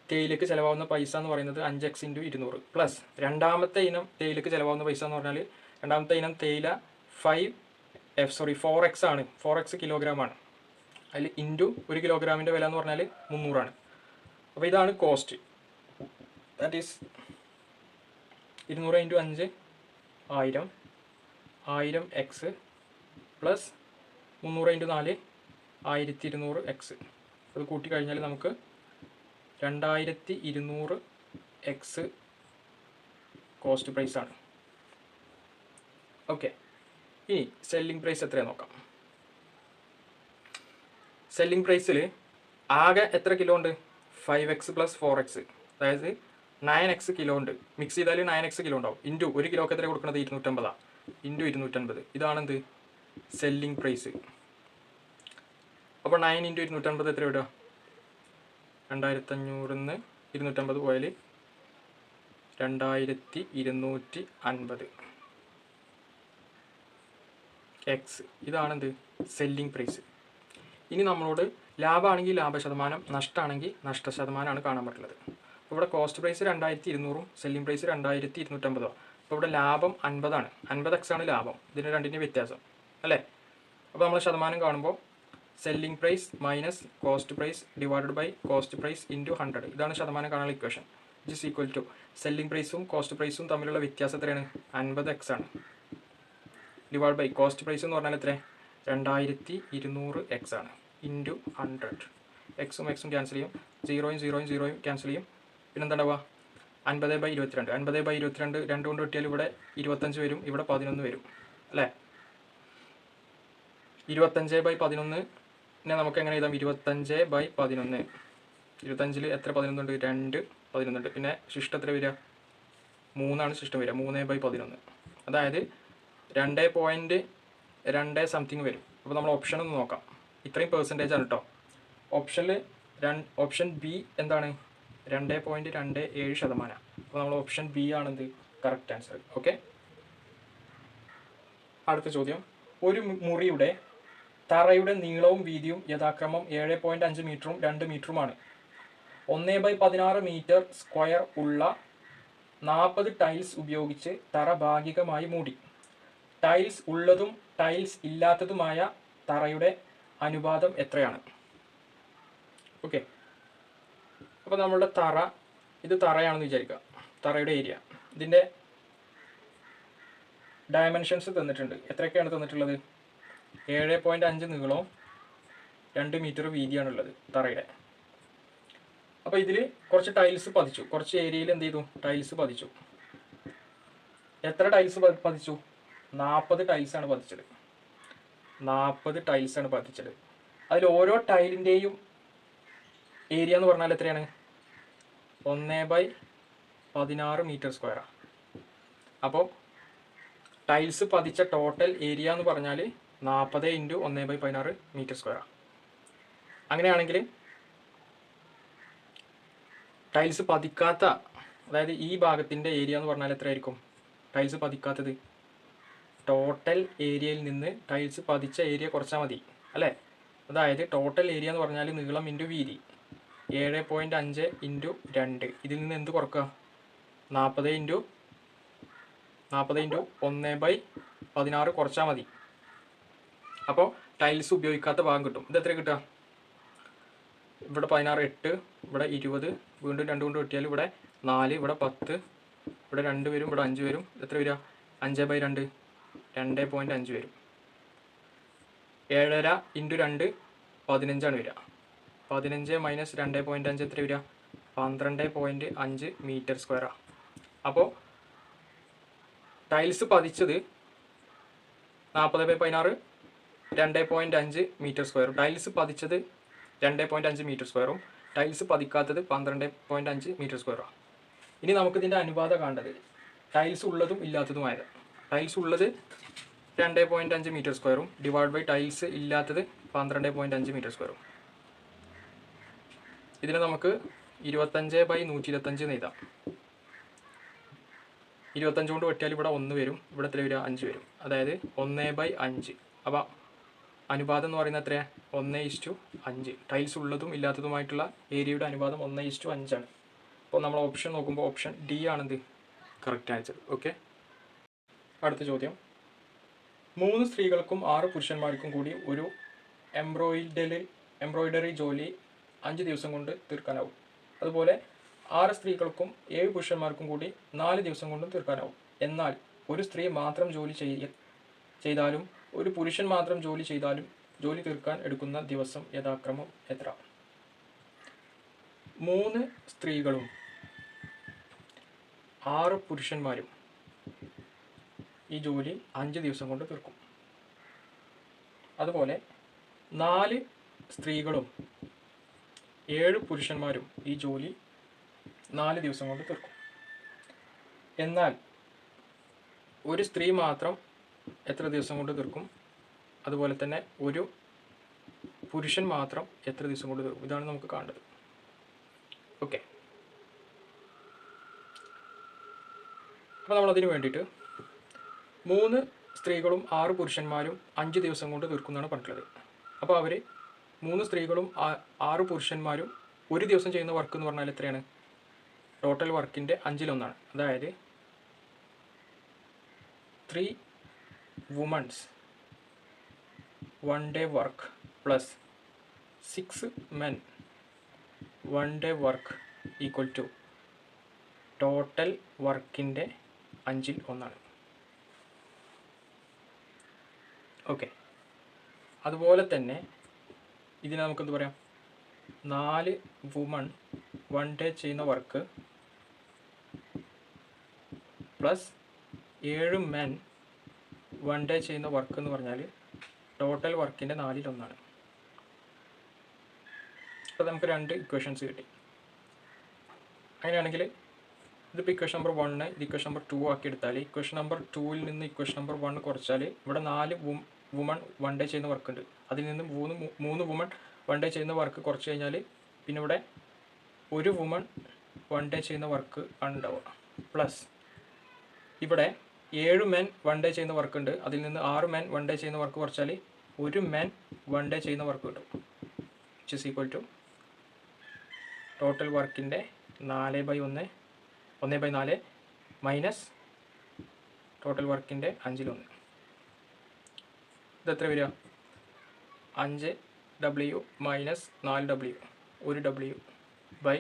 തേയിലക്ക് ചിലവാകുന്ന പൈസ എന്ന് പറയുന്നത് 5x × 200 പ്ലസ് രണ്ടാമത്തെ ഇനം തേയിലക്ക് ചിലവാകുന്ന പൈസ എന്ന് പറഞ്ഞാൽ രണ്ടാമത്തെ ഇനം തേയില 4x ആണ്, 4x കിലോഗ്രാം ആണ്. അതിൽ ഇൻറ്റു 1 കിലോഗ്രാമിൻ്റെ വില എന്ന് പറഞ്ഞാൽ 300 ആണ്. അപ്പോൾ ഇതാണ് cost. That is 200 × 5 1000, 1000x plus 300 × 4 1200x. അത് കൂട്ടിക്കഴിഞ്ഞാൽ നമുക്ക് 2200x കോസ്റ്റ് പ്രൈസാണ്. ഓക്കെ, ഇനി സെല്ലിംഗ് പ്രൈസ് എത്രയാണ് നോക്കാം. സെല്ലിംഗ് പ്രൈസിൽ ആകെ എത്ര കിലോ ഉണ്ട്? 5x + 4x, അതായത് 9x കിലോ ഉണ്ട്. മിക്സ് ചെയ്താൽ 9x കിലോ ഉണ്ടാവും. ഇൻറ്റു 1 കിലോക്ക് എത്ര കൊടുക്കുന്നത്? 250 ഇൻറ്റു 250. ഇതാണെന്ത്? Selling price. അപ്പോൾ 9 × 250 എത്ര ഇടുക? 2500 250 പോയാൽ 2250 x. ഇതാണെന്ത്? Selling price. ഇനി നമ്മളോട് ലാഭമാണെങ്കിൽ ലാഭ ശതമാനം, നഷ്ടമാണെങ്കിൽ നഷ്ട ശതമാനമാണ് കാണാൻ പറ്റുള്ളത്. അപ്പോൾ ഇവിടെ കോസ്റ്റ് പ്രൈസ് 2200 സെല്ലിംഗ് പ്രൈസ് 2250. അപ്പോൾ ഇവിടെ ലാഭം 50 ആണ്, 50x ആണ് ലാഭം. ഇതിന് രണ്ടിൻ്റെ വ്യത്യാസം അല്ലേ? അപ്പോൾ നമ്മൾ ശതമാനം കാണുമ്പോൾ selling price minus cost price divided by cost price into 100. ഇതാണ് ശതമാനം കാണാനുള്ള equation. It is equal to selling പ്രൈസും കോസ്റ്റ് പ്രൈസും തമ്മിലുള്ള വ്യത്യാസം എത്രയാണ്? 50x ആണ്, ഡിവൈഡ് ബൈ കോസ്റ്റ് പ്രൈസ് എന്ന് പറഞ്ഞാൽ എത്ര? 2200x ആണ്, ഇൻറ്റു 100. എക്സും ക്യാൻസൽ ചെയ്യും, 0 ക്യാൻസൽ ചെയ്യും. പിന്നെന്താ ഉണ്ടാവുക? 50/22. 50/22 2 കൊണ്ട് കിട്ടിയാൽ ഇവിടെ 25 വരും, ഇവിടെ 11 വരും അല്ലേ? 25/11 നമുക്ക് എങ്ങനെ എഴുതാം? 25/11. 25 എത്ര 11 ഉണ്ട്? 2 11 ഉണ്ട്. പിന്നെ ശിഷ്ടം എത്ര വരിക? 3 ആണ് ശിഷ്ടം വരിക, 3/11. അതായത് 2.2 സംതിങ് വരും. അപ്പോൾ നമ്മൾ ഓപ്ഷൻ ഒന്ന് നോക്കാം. ഇത്രയും പെർസെൻറ്റേജ് ആണ് കേട്ടോ. ഓപ്ഷൻ ബി എന്താണ്? 2.27%. അപ്പോൾ നമ്മൾ ഓപ്ഷൻ ബി ആണെന്ത്? Correct answer. ഓക്കെ, അടുത്ത ചോദ്യം, ഒരു മുറിയുടെ തറയുടെ നീളവും വീതിയും യഥാക്രമം 7.5 മീറ്ററും 2 മീറ്ററുമാണ്. 1/16 മീറ്റർ സ്ക്വയർ ഉള്ള 40 ടൈൽസ് ഉപയോഗിച്ച് തറ ഭാഗികമായി മൂടി. ടൈൽസ് ഉള്ളതും ടൈൽസ് ഇല്ലാത്തതുമായ തറയുടെ അനുപാതം എത്രയാണ്? ഓക്കെ, അപ്പോൾ നമ്മളുടെ തറ, ഇത് തറയാണെന്ന് വിചാരിക്കുക. തറയുടെ ഏരിയ, ഇതിൻ്റെ ഡയമെൻഷൻസ് തന്നിട്ടുണ്ട്. എത്രയൊക്കെയാണ് തന്നിട്ടുള്ളത്? 7.5 നീളവും 2 മീറ്റർ വീതിയാണുള്ളത് തറയുടെ. അപ്പോൾ ഇതിൽ കുറച്ച് ടൈൽസ് പതിച്ചു, കുറച്ച് ഏരിയയിൽ എന്ത് ചെയ്തു? ടൈൽസ് പതിച്ചു. എത്ര ടൈൽസ് പതിച്ചു? 40 ടൈൽസാണ് പതിച്ചത്. 40 ടൈൽസാണ് പതിച്ചത്. അതിൽ ഓരോ ടൈലിൻ്റെയും ഏരിയ എന്ന് പറഞ്ഞാൽ എത്രയാണ്? 1/16 മീറ്റർ സ്ക്വയറാണ്. അപ്പോൾ ടൈൽസ് പതിച്ച ടോട്ടൽ ഏരിയ എന്ന് പറഞ്ഞാൽ 40 × 1/16 മീറ്റർ സ്ക്വയറാണ്. അങ്ങനെയാണെങ്കിൽ ടൈൽസ് പതിക്കാത്ത, അതായത് ഈ ഭാഗത്തിൻ്റെ ഏരിയ എന്ന് പറഞ്ഞാൽ എത്രയായിരിക്കും? ടൈൽസ് പതിക്കാത്തത് ടോട്ടൽ ഏരിയയിൽ നിന്ന് ടൈൽസ് പതിച്ച ഏരിയ കുറച്ചാൽ മതി അല്ലേ? അതായത് ടോട്ടൽ ഏരിയ എന്ന് പറഞ്ഞാൽ നീളം ഇൻറ്റു വീതി, 7.5 × 2. ഇതിൽ നിന്ന് എന്ത് കുറക്കുക? 40 × 1/16 കുറച്ചാൽ മതി. അപ്പോൾ ടൈൽസ് ഉപയോഗിക്കാത്ത ഭാഗം കിട്ടും. ഇത് എത്ര കിട്ടുക? ഇവിടെ 16, 8, ഇവിടെ 20, വീണ്ടും 2 കൊണ്ട് വെട്ടിയാൽ ഇവിടെ 4, ഇവിടെ 10, ഇവിടെ 2 വരും, ഇവിടെ 5 വരും. എത്ര വരിക? 5/2, 2.5 വരും. 7.5 × 2 15 വരിക. 15 - 2.5 എത്ര വരിക? 12.5 മീറ്റർ സ്ക്വയറാണ്. അപ്പോൾ ടൈൽസ് പതിച്ചത് 40/16 2.5 മീറ്റർ സ്ക്വയറും, ടൈൽസ് പതിച്ചത് 2.5 മീറ്റർ സ്ക്വയറും, ടൈൽസ് പതിക്കാത്തത് 12.5 മീറ്റർ സ്ക്വയറാണ്. ഇനി നമുക്കിതിൻ്റെ അനുപാതം കാണേണ്ടത് ടൈൽസ് ഉള്ളതും ഇല്ലാത്തതുമായത്. ടൈൽസ് ഉള്ളത് 2.5 മീറ്റർ സ്ക്വയറും ഡിവൈഡ് ബൈ ടൈൽസ് ഇല്ലാത്തത് 12.5 മീറ്റർ സ്ക്വയറും. ഇതിനെ നമുക്ക് 25/125 എഴുതാം. 25 കൊണ്ട് വെട്ടിയാൽ ഇവിടെ 1 വരും, ഇവിടെ എത്ര വരിക? 5 വരും. അതായത് 1/5. അപ്പോൾ അനുപാതം എന്ന് പറയുന്നത് എത്രയാണ്? 1:5. ടൈൽസ് ഉള്ളതും ഇല്ലാത്തതുമായിട്ടുള്ള ഏരിയയുടെ അനുപാതം 1:5 ആണ്. അപ്പോൾ നമ്മൾ ഓപ്ഷൻ നോക്കുമ്പോൾ ഓപ്ഷൻ ഡി ആണെന്ത്? Correct answer. ഓക്കെ, അടുത്ത ചോദ്യം. 3 സ്ത്രീകൾക്കും 6 പുരുഷന്മാർക്കും കൂടി ഒരു എംബ്രോയിഡറി ജോലി 5 ദിവസം കൊണ്ട് തീർക്കാനാവും. അതുപോലെ 6 സ്ത്രീകൾക്കും 7 പുരുഷന്മാർക്കും കൂടി 4 ദിവസം കൊണ്ടും തീർക്കാനാവും. എന്നാൽ ഒരു സ്ത്രീ മാത്രം ജോലി ചെയ്താലും ഒരു പുരുഷൻ മാത്രം ജോലി ചെയ്താലും ജോലി തീർക്കാൻ എടുക്കുന്ന ദിവസം യഥാക്രമം എത്ര? 3 സ്ത്രീകളും 6 പുരുഷന്മാരും ഈ ജോലി 5 ദിവസം കൊണ്ട് തീർക്കും. അതുപോലെ 4 സ്ത്രീകളും 7 പുരുഷന്മാരും ഈ ജോലി 4 ദിവസം കൊണ്ട് തീർക്കും. എന്നാൽ ഒരു സ്ത്രീ മാത്രം എത്ര ദിവസം കൊണ്ട് തീർക്കും? അതുപോലെ തന്നെ ഒരു പുരുഷൻ മാത്രം എത്ര ദിവസം കൊണ്ട് തീർക്കും? ഇതാണ് നമുക്ക് കാണേണ്ടത്. ഓക്കെ, അപ്പോൾ നമ്മളതിന് വേണ്ടിയിട്ട് 3 സ്ത്രീകളും 6 പുരുഷന്മാരും 5 ദിവസം കൊണ്ട് തീർക്കുന്നതാണ് പറഞ്ഞിട്ടുള്ളത്. അപ്പോൾ അവർ 3 സ്ത്രീകളും 6 പുരുഷന്മാരും ഒരു ദിവസം ചെയ്യുന്ന വർക്ക് എന്ന് പറഞ്ഞാൽ എത്രയാണ്? ടോട്ടൽ വർക്കിൻ്റെ 5/1. അതായത് 3 women's 1 day work plus 6 men 1 day work equal to total വർക്കിൻ്റെ 5/1. ഓക്കെ, അതുപോലെ തന്നെ ഇതിനെ നമുക്കെന്ത് പറയാം? 4 വുമൺ 1 day ചെയ്യുന്ന വർക്ക് പ്ലസ് 7 മെൻ 1 day ചെയ്യുന്ന വർക്ക് എന്ന് പറഞ്ഞാൽ ടോട്ടൽ വർക്കിൻ്റെ 4/1. അപ്പോൾ നമുക്ക് 2 ഇക്വേഷൻസ് കിട്ടി. അങ്ങനെയാണെങ്കിൽ ഇതിപ്പോൾ ഇക്വേഷൻ നമ്പർ 1 ഇത് ഇക്വേഷൻ നമ്പർ 2 ആക്കി എടുത്താൽ ഇക്വേഷൻ നമ്പർ 2ൽ നിന്ന് ഇക്വേഷൻ നമ്പർ 1 കുറച്ചാൽ ഇവിടെ 4 വുമൺ 1 day ചെയ്യുന്ന വർക്ക് ഉണ്ട്. അതിൽ നിന്ന് 3 വുമൺ 1 day ചെയ്യുന്ന വർക്ക് കുറച്ച് കഴിഞ്ഞാൽ പിന്നെ ഇവിടെ 1 വുമൺ 1 day ചെയ്യുന്ന വർക്ക് ഉണ്ടാവുക. പ്ലസ് ഇവിടെ 7 മെൻ 1 day ചെയ്യുന്ന വർക്ക് ഉണ്ട്. അതിൽ നിന്ന് 6 മെൻ 1 day ചെയ്യുന്ന വർക്ക് കുറച്ചാൽ 1 മെൻ 1 day ചെയ്യുന്ന വർക്ക് കിട്ടും. Which is equal to total വർക്കിൻ്റെ 4/1 1/4 മൈനസ് ടോട്ടൽ വർക്കിൻ്റെ 5/1. ഇതെത്ര വരിക? 5W minus 4W 1W by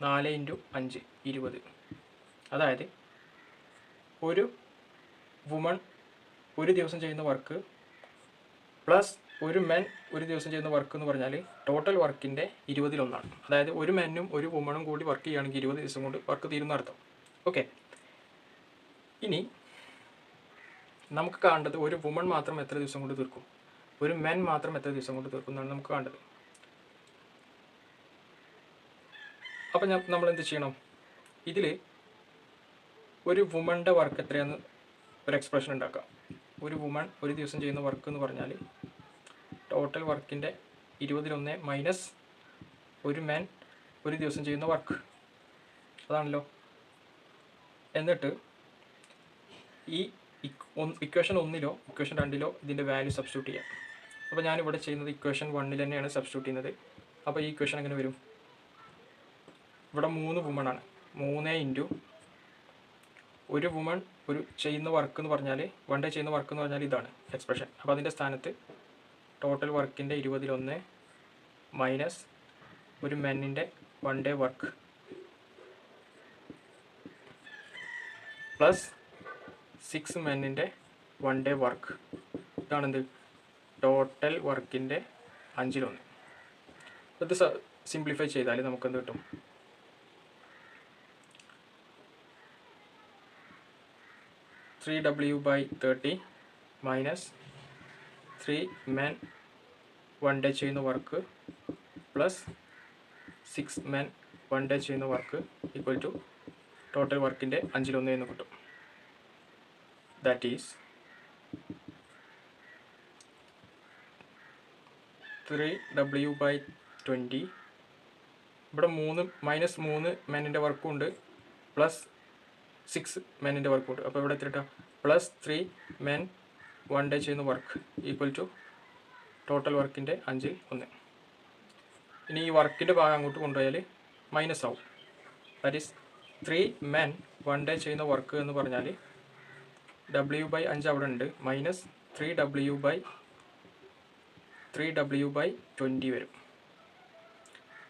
4 × 5 20. അതായത് ഒരു വുമൺ ഒരു ദിവസം ചെയ്യുന്ന വർക്ക് പ്ലസ് ഒരു മെൻ ഒരു ദിവസം ചെയ്യുന്ന വർക്ക് എന്ന് പറഞ്ഞാൽ ടോട്ടൽ വർക്കിൻ്റെ 20/1. അതായത് ഒരു മെന്നും ഒരു വുമണും കൂടി വർക്ക് ചെയ്യുകയാണെങ്കിൽ 20 ദിവസം കൊണ്ട് വർക്ക് തീരുന്ന അർത്ഥം. ഓക്കെ, ഇനി നമുക്ക് കാണേണ്ടത് ഒരു വുമൺ മാത്രം എത്ര ദിവസം കൊണ്ട് തീർക്കും, ഒരു മെൻ മാത്രം എത്ര ദിവസം കൊണ്ട് തീർക്കും എന്നാണ് നമുക്ക് കാണേണ്ടത്. അപ്പം നമ്മൾ എന്ത് ചെയ്യണം? ഇതിൽ ഒരു വുമണിൻ്റെ വർക്ക് എത്രയാണെന്ന് ഒരു എക്സ്പ്രഷൻ ഉണ്ടാക്കാം. ഒരു വുമൺ ഒരു ദിവസം ചെയ്യുന്ന വർക്ക് എന്ന് പറഞ്ഞാൽ ടോട്ടൽ വർക്കിൻ്റെ 20/1 മൈനസ് ഒരു മെൻ ഒരു ദിവസം ചെയ്യുന്ന വർക്ക്, അതാണല്ലോ. എന്നിട്ട് ഈ ഇക്വേഷൻ 1-ലോ ഇക്വേഷൻ 2-ലോ ഇതിൻ്റെ വാല്യൂ സബ്സ്റ്റിറ്റ്യൂട്ട് ചെയ്യാം. അപ്പോൾ ഞാനിവിടെ ചെയ്യുന്നത് ഇക്വേഷൻ 1-ൽ തന്നെയാണ് സബ്സ്റ്റിറ്റ്യൂട്ട് ചെയ്യുന്നത്. അപ്പോൾ ഈ ഇക്വേഷൻ എങ്ങനെ വരും? ഇവിടെ 3 വുമണാണ്. 3 × ഒരു വുമൺ ഒരു ചെയ്യുന്ന വർക്ക് എന്ന് പറഞ്ഞാൽ 1 ഡേ ചെയ്യുന്ന വർക്ക് എന്ന് പറഞ്ഞാൽ ഇതാണ് എക്സ്പ്രഷൻ. അപ്പോൾ അതിൻ്റെ സ്ഥാനത്ത് ടോട്ടൽ വർക്കിൻ്റെ 20/1 മൈനസ് ഒരു മെന്നിൻ്റെ 1 ഡേ വർക്ക് പ്ലസ് 6 മെന്നിൻ്റെ 1 ഡേ വർക്ക്. ഇതാണെന്ത്? ടോട്ടൽ വർക്കിൻ്റെ 5/1. ഇത് സിംപ്ലിഫൈ ചെയ്താൽ നമുക്കെന്ത് കിട്ടും? 3W/30 മൈനസ് 3 മെൻ 1 ഡേ ചെയ്യുന്ന വർക്ക് പ്ലസ് 6 മെൻ 1 ഡേ ചെയ്യുന്ന വർക്ക് ഈക്വൽ ടു ടോട്ടൽ വർക്കിൻ്റെ 5/1 എന്ന് കിട്ടും. That is 3W/20. ഇവിടെ -3 മെന്നിൻ്റെ വർക്കും ഉണ്ട് പ്ലസ് 6 മെന്നിൻ്റെ വർക്കും ഉണ്ട്. അപ്പോൾ ഇവിടെ എത്ര കിട്ടുക? പ്ലസ് 3 മെൻ 1 ഡേ ചെയ്യുന്ന വർക്ക് ഈക്വൽ ടു ടോട്ടൽ വർക്കിൻ്റെ 5/1. ഇനി ഈ വർക്കിൻ്റെ ഭാഗം അങ്ങോട്ട് കൊണ്ടുപോയാൽ മൈനസ് ആവും. ദാറ്റ് ഈസ് 3 മെൻ 1 ഡേ ചെയ്യുന്ന വർക്ക് എന്ന് പറഞ്ഞാൽ W/5 അവിടെ ഉണ്ട്, മൈനസ് 3W/20 വരും.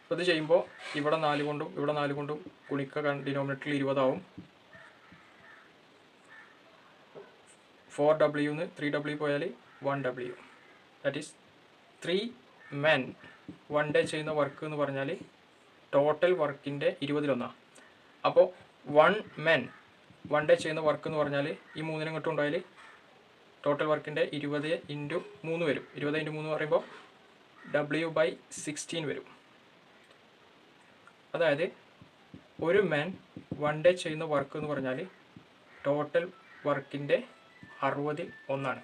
അപ്പോൾ ഇത് ചെയ്യുമ്പോൾ ഇവിടെ 4 കൊണ്ടും ഇവിടെ 4 കൊണ്ടും ഗുണിക്കുക, ഡിനോമിനേറ്ററിൽ 20 ആവും. 4W നിന്ന് 3W പോയാൽ 1W. That is 3 men 1 day ചെയ്യുന്ന വർക്ക് എന്ന് പറഞ്ഞാൽ ടോട്ടൽ വർക്കിൻ്റെ 20/1. അപ്പോൾ 1 മെൻ 1 ഡേ ചെയ്യുന്ന വർക്ക് എന്ന് പറഞ്ഞാൽ ഈ 3 ഇങ്ങോട്ട് ഉണ്ടായാൽ ടോട്ടൽ വർക്കിൻ്റെ 20 × 3 വരും. 20 × 3 പറയുമ്പോൾ W/16 വരും. അതായത് ഒരു മെൻ 1 ഡേ ചെയ്യുന്ന വർക്ക് എന്ന് പറഞ്ഞാൽ ടോട്ടൽ വർക്കിൻ്റെ 60/1.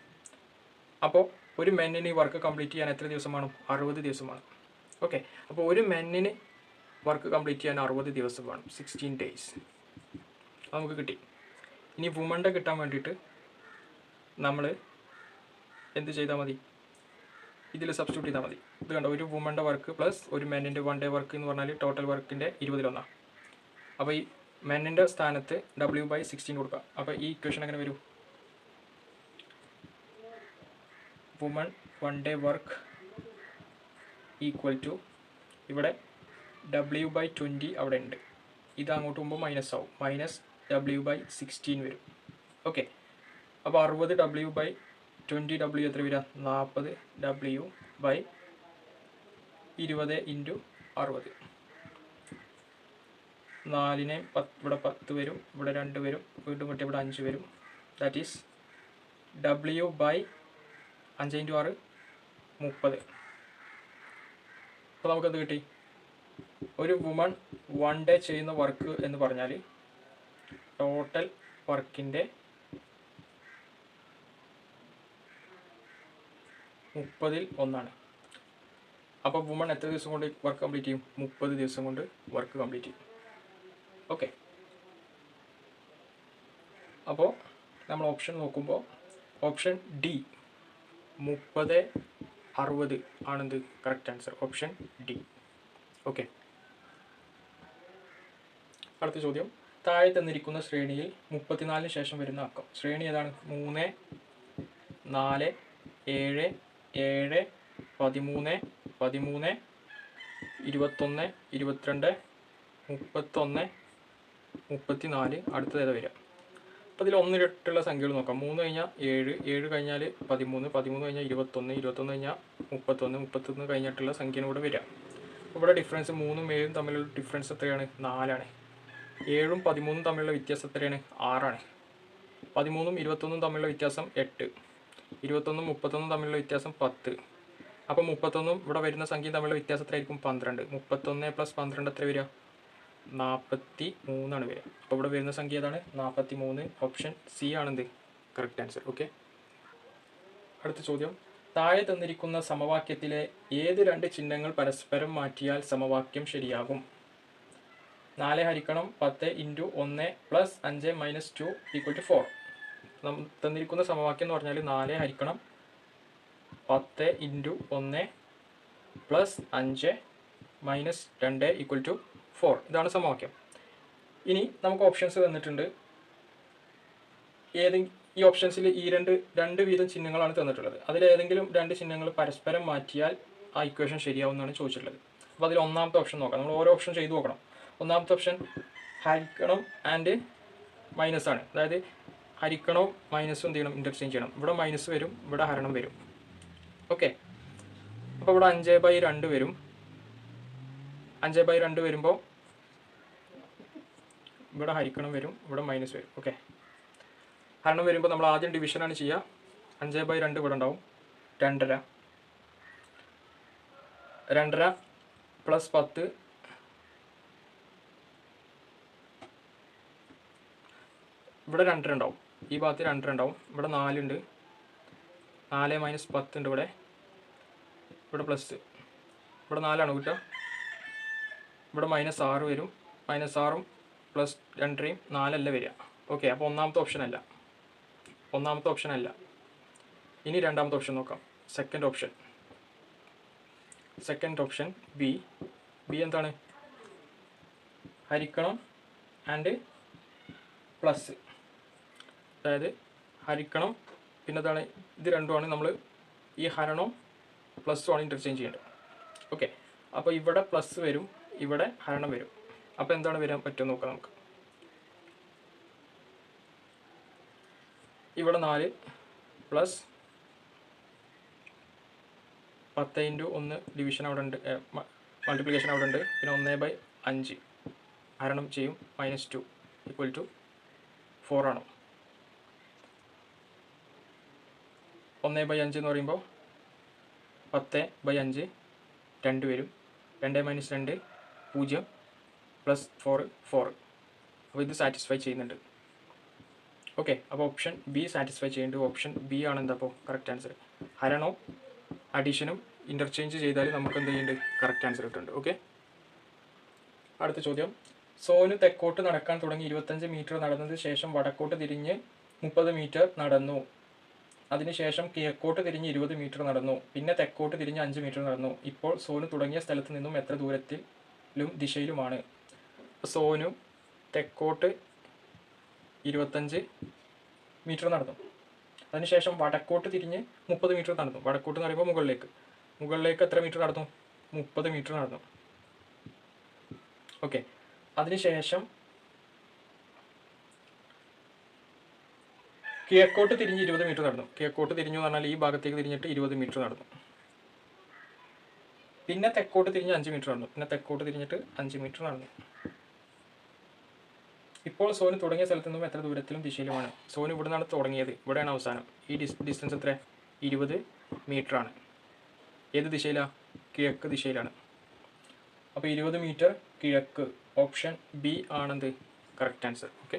അപ്പോൾ ഒരു മെന്നിന് ഈ വർക്ക് കംപ്ലീറ്റ് ചെയ്യാൻ എത്ര ദിവസം വേണം? 60 ദിവസം വേണം. ഓക്കെ, അപ്പോൾ ഒരു മെന്നിന് വർക്ക് കംപ്ലീറ്റ് ചെയ്യാൻ 60 ദിവസം വേണം, 16 days. അത് നമുക്ക് കിട്ടി. ഇനി വുമണിൻ്റെ കിട്ടാൻ വേണ്ടിയിട്ട് നമ്മൾ എന്ത് ചെയ്താൽ മതി? ഇതിൽ സബ്സ്റ്റിറ്റ്യൂട്ട് ചെയ്താൽ മതി. ഇത് കണ്ടോ, ഒരു വുമണിൻ്റെ വർക്ക് പ്ലസ് ഒരു മെന്നിൻ്റെ 1 ഡേ വർക്ക് എന്ന് പറഞ്ഞാൽ ടോട്ടൽ വർക്കിൻ്റെ 20/1. അപ്പോൾ ഈ മെന്നിൻ്റെ സ്ഥാനത്ത് W/16 കൊടുക്കുക. അപ്പോൾ ഈ ഇക്വേഷൻ എങ്ങനെ വരും? Woman 1 day work equal to ഇവിടെ W/20 അവിടെ ഉണ്ട്, ഇത് അങ്ങോട്ട് പോകുമ്പോൾ മൈനസ് ആവും, മൈനസ് W/16 വരും. ഓക്കെ, അപ്പോൾ 60W/20W എത്ര വരിക? 40W/20 × 60. 4 ഇവിടെ 10 വരും, ഇവിടെ 2 വരും, വീണ്ടും കിട്ടി ഇവിടെ 5 വരും. That is W/5 × 6 30. അപ്പോൾ നമുക്കെന്ത് കിട്ടി? ഒരു വുമൺ 1 ഡേ ചെയ്യുന്ന വർക്ക് എന്ന് പറഞ്ഞാൽ ടോട്ടൽ വർക്കിൻ്റെ 30/1. അപ്പോൾ വുമൺ എത്ര ദിവസം കൊണ്ട് വർക്ക് കംപ്ലീറ്റ് ചെയ്യും? 30 ദിവസം കൊണ്ട് വർക്ക് കംപ്ലീറ്റ് ചെയ്യും. ഓക്കെ, അപ്പോൾ നമ്മൾ ഓപ്ഷൻ നോക്കുമ്പോൾ ഓപ്ഷൻ ഡി 30/60 ആണെന്ത് correct answer, option D. Okay. അടുത്ത ചോദ്യം, താഴെ തന്നിരിക്കുന്ന ശ്രേണിയിൽ 34 ശേഷം വരുന്ന അക്കം. ശ്രേണി ഏതാണ്? 3, 4, 7, 7, 13, 13, 21, 22, 31, 34. അടുത്തത് ഏതാ വരിക? അപ്പോൾ ഇതിൽ 1 തൊട്ടുള്ള സംഖ്യകൾ നോക്കാം. 3 കഴിഞ്ഞാൽ 7, 7 കഴിഞ്ഞാൽ 13, 13 കഴിഞ്ഞാൽ 21, 21 കഴിഞ്ഞാൽ 31, 31 കഴിഞ്ഞിട്ടുള്ള സംഖ്യയാണ് ഇവിടെ വരിക. ഇവിടെ ഡിഫറൻസ് 3ഉം 7ഉം തമ്മിലുള്ള ഡിഫറൻസ് എത്രയാണ്? 4ആണ്. 7ഉം 13ഉം തമ്മിലുള്ള വ്യത്യാസം എത്രയാണ്? 6ആണ്. 13ഉം 21ഉം തമ്മിലുള്ള വ്യത്യാസം 8. 21ഉം 31ഉം തമ്മിലുള്ള വ്യത്യാസം 10. അപ്പോൾ 31ഉം ഇവിടെ വരുന്ന സംഖ്യയും തമ്മിലുള്ള വ്യത്യാസം എത്രയായിരിക്കും? 12. 31 + 12 എത്ര വരിക? 43 വരിക. അപ്പോൾ ഇവിടെ വരുന്ന സംഖ്യ ഏതാണ്? 43. ഓപ്ഷൻ സി ആണെന്ത്? Correct answer. ഓക്കെ. അടുത്ത ചോദ്യം, താഴെ തന്നിരിക്കുന്ന സമവാക്യത്തിലെ ഏത് 2 ചിഹ്നങ്ങൾ പരസ്പരം മാറ്റിയാൽ സമവാക്യം ശരിയാകും? 4 ഹരിക്കണം 10 × 1 + 5 - 2 = 4. തന്നിരിക്കുന്ന സമവാക്യം എന്ന് പറഞ്ഞാൽ 4 ഹരിക്കണം 10 × 1 + 5 - 2 = 4. ഇതാണ് സമവാക്യം. ഇനി നമുക്ക് ഓപ്ഷൻസ് തന്നിട്ടുണ്ട്. ഈ ഓപ്ഷൻസിൽ ഈ രണ്ട് വീതം ചിഹ്നങ്ങളാണ് തന്നിട്ടുള്ളത്. അതിലേതെങ്കിലും 2 ചിഹ്നങ്ങൾ പരസ്പരം മാറ്റിയാൽ ആ ഇക്വേഷൻ ശരിയാവുമെന്നാണ് ചോദിച്ചിട്ടുള്ളത്. അപ്പോൾ അതിൽ ഒന്നാമത്തെ ഓപ്ഷൻ നോക്കാം. നമ്മൾ ഓരോ ഓപ്ഷൻ ചെയ്തു നോക്കണം. ഒന്നാമത്തെ ഓപ്ഷൻ ഹരിക്കണം ആൻഡ് മൈനസ് ആണ്. അതായത് ഹരിക്കണവും മൈനസും എന്ത് ചെയ്യണം? ഇൻ്റർചേഞ്ച് ചെയ്യണം. ഇവിടെ മൈനസ് വരും, ഇവിടെ ഹരണം വരും. ഓക്കെ. അപ്പോൾ ഇവിടെ 5/2 വരും. 5/2 വരുമ്പോൾ ഇവിടെ ഹരിക്കണം വരും, ഇവിടെ മൈനസ് വരും. ഓക്കെ. ഹരണം വരുമ്പോൾ നമ്മൾ ആദ്യം ഡിവിഷനാണ് ചെയ്യുക. 5/2 ഇവിടെ ഉണ്ടാവും. 2.5 + 10 ഇവിടെ 2.5 ഉണ്ടാവും. ഈ ഭാഗത്ത് 2.5 ഉണ്ടാവും. ഇവിടെ 4 ഉണ്ട്. 4 - 10 ഉണ്ട്. ഇവിടെ പ്ലസ്. ഇവിടെ 4 കിട്ടുക. ഇവിടെ -6 വരും. -6ഉം +2 4 വരിക. ഓക്കെ. അപ്പോൾ ഒന്നാമത്തെ ഓപ്ഷൻ അല്ല. ഇനി രണ്ടാമത്തെ ഓപ്ഷൻ നോക്കാം. Second option B. എന്താണ്? ഹരിക്കണം ആൻഡ് പ്ലസ്. അതായത് ഹരിക്കണം പിന്നെ എന്താണ്? ഇത് രണ്ടുമാണ് നമ്മൾ ഈ ഹരണവും പ്ലസ്സുമാണ് ഇൻ്റർചേഞ്ച് ചെയ്യേണ്ടത്. ഓക്കെ. അപ്പോൾ ഇവിടെ പ്ലസ് വരും, ഇവിടെ ഹരണം വരും. അപ്പോൾ എന്താണ് വരാൻ പറ്റുമെന്ന് നോക്കാം നമുക്ക്. ഇവിടെ 4 + 10 × 1 ഡിവിഷൻ അവിടെ ഉണ്ട്, മൾട്ടിപ്ലിക്കേഷൻ അവിടെ ഉണ്ട്. പിന്നെ 1/5 ഹരണം ചെയ്യും. -2 = 4 ആണ്. 1/5 എന്ന് പറയുമ്പോൾ 10/5 2 വരും. 2 - 2 0 + 4 4. അപ്പോൾ ഇത് സാറ്റിസ്ഫൈ ചെയ്യുന്നുണ്ട്. ഓക്കെ. അപ്പോൾ ഓപ്ഷൻ ബി സാറ്റിസ്ഫൈ ചെയ്യുന്നുണ്ട്. ഓപ്ഷൻ ബി ആണ് എന്താ അപ്പോൾ കറക്റ്റ് ആൻസർ. ഹരണവും അഡീഷനും ഇൻ്റർചേഞ്ച് ചെയ്താൽ നമുക്ക് എന്ത് ചെയ്യുന്നുണ്ട്? കറക്റ്റ് ആൻസർ കിട്ടുന്നുണ്ട്. ഓക്കെ. അടുത്ത ചോദ്യം, സോനു തെക്കോട്ട് നടക്കാൻ തുടങ്ങി 25 മീറ്റർ നടന്നതിന് ശേഷം വടക്കോട്ട് തിരിഞ്ഞ് 30 മീറ്റർ നടന്നു. അതിനുശേഷം കിഴക്കോട്ട് തിരിഞ്ഞ് 20 മീറ്റർ നടന്നു. പിന്നെ തെക്കോട്ട് തിരിഞ്ഞ് 5 മീറ്റർ നടന്നു. ഇപ്പോൾ സോനു തുടങ്ങിയ സ്ഥലത്ത് നിന്നും എത്ര ദൂരത്തിലും ദിശയിലുമാണ്? സോനു തെക്കോട്ട് 25 മീറ്റർ നടന്നു. അതിനുശേഷം വടക്കോട്ട് തിരിഞ്ഞ് 30 മീറ്റർ നടന്നു. വടക്കോട്ട് എന്ന് പറയുമ്പോൾ മുകളിലേക്ക് എത്ര മീറ്റർ നടന്നു? 30 മീറ്റർ നടന്നു. ഓക്കെ. അതിനുശേഷം കിഴക്കോട്ട് തിരിഞ്ഞ് 20 മീറ്റർ നടന്നു. കിഴക്കോട്ട് തിരിഞ്ഞു എന്ന് പറഞ്ഞാൽ ഈ ഭാഗത്തേക്ക് തിരിഞ്ഞിട്ട് 20 മീറ്റർ നടന്നു. പിന്നെ തെക്കോട്ട് തിരിഞ്ഞ് 5 മീറ്റർ നടന്നു. പിന്നെ തെക്കോട്ട് തിരിഞ്ഞിട്ട് 5 മീറ്റർ നടന്നു. ഇപ്പോൾ സോനു തുടങ്ങിയ സ്ഥലത്ത് നിന്നും എത്ര ദൂരത്തിലും ദിശയിലുമാണ്? സോനു ഇവിടെ നിന്നാണ് തുടങ്ങിയത്, ഇവിടെയാണ് അവസാനം. ഈ ഡിസ്റ്റൻസ് എത്ര? 20 മീറ്റർ ആണ്. ഏത് ദിശയിലാണ്? കിഴക്ക് ദിശയിലാണ്. അപ്പോൾ 20 മീറ്റർ കിഴക്ക്. ഓപ്ഷൻ ബി ആണെന്ത്? Correct answer. ഓക്കെ.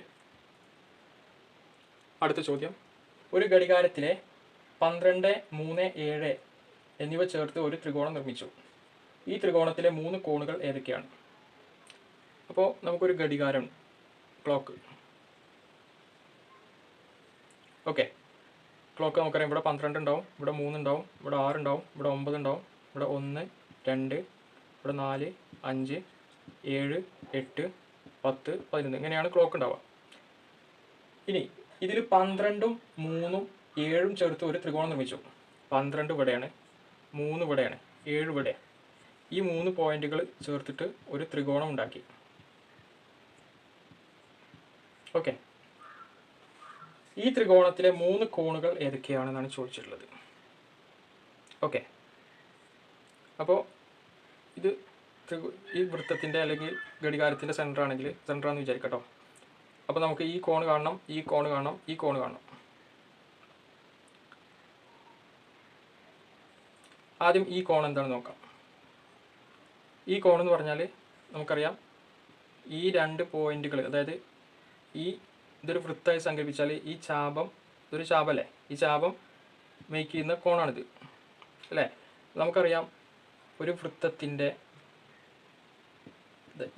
അടുത്ത ചോദ്യം, ഒരു ഘടികാരത്തിലെ 12, 3, 7 എന്നിവ ചേർത്ത് ഒരു ത്രികോണം നിർമ്മിച്ചു. ഈ ത്രികോണത്തിലെ 3 കോണുകൾ ഏതൊക്കെയാണ്? അപ്പോൾ നമുക്കൊരു ഘടികാരം, ക്ലോക്ക്. ഓക്കെ. ക്ലോക്ക് നമുക്കറിയാം. ഇവിടെ 12 ഉണ്ടാവും, ഇവിടെ 3 ഉണ്ടാവും, ഇവിടെ 6 ഉണ്ടാവും, ഇവിടെ 9 ഉണ്ടാവും, ഇവിടെ 1, 2, ഇവിടെ 4, 5, 7, 8, 10, 11 ഇങ്ങനെയാണ് ക്ലോക്ക് ഉണ്ടാവുക. ഇനി ഇതിൽ 12ഉം 3ഉം 7ഉം ചേർത്ത് ഒരു ത്രികോണം നിർമ്മിച്ചു. 12 ഇവിടെയാണ്, 3 ഇവിടെയാണ്, 7 ഇവിടെ. ഈ 3 പോയിന്റുകൾ ചേർത്തിട്ട് ഒരു ത്രികോണം ഉണ്ടാക്കി. ഓക്കെ, ഈ ത്രികോണത്തിലെ 3 കോണുകൾ ഏതൊക്കെയാണെന്നാണ് ചോദിച്ചിട്ടുള്ളത്. ഓക്കെ, അപ്പോൾ ഇത് ഈ വൃത്തത്തിൻ്റെ അല്ലെങ്കിൽ ഘടികാരത്തിൻ്റെ സെൻറ്റർ ആണെങ്കിൽ സെൻറ്ററാണെന്ന് വിചാരിക്കട്ടോ. അപ്പോൾ നമുക്ക് ഈ കോണ് കാണണം, ഈ കോണ് കാണണം, ഈ കോണ് കാണണം. ആദ്യം ഈ കോൺ എന്താണെന്ന് നോക്കാം. ഈ കോണെന്ന് പറഞ്ഞാൽ നമുക്കറിയാം ഈ 2 പോയിന്റുകൾ, അതായത് ഇതൊരു വൃത്തമായി സങ്കല്പിച്ചാൽ ഈ ചാപം, ഇതൊരു ചാപല്ലേ, ഈ ചാപം മേക്ക് ചെയ്യുന്ന കോണാണിത് അല്ലേ. നമുക്കറിയാം ഒരു വൃത്തത്തിൻ്റെ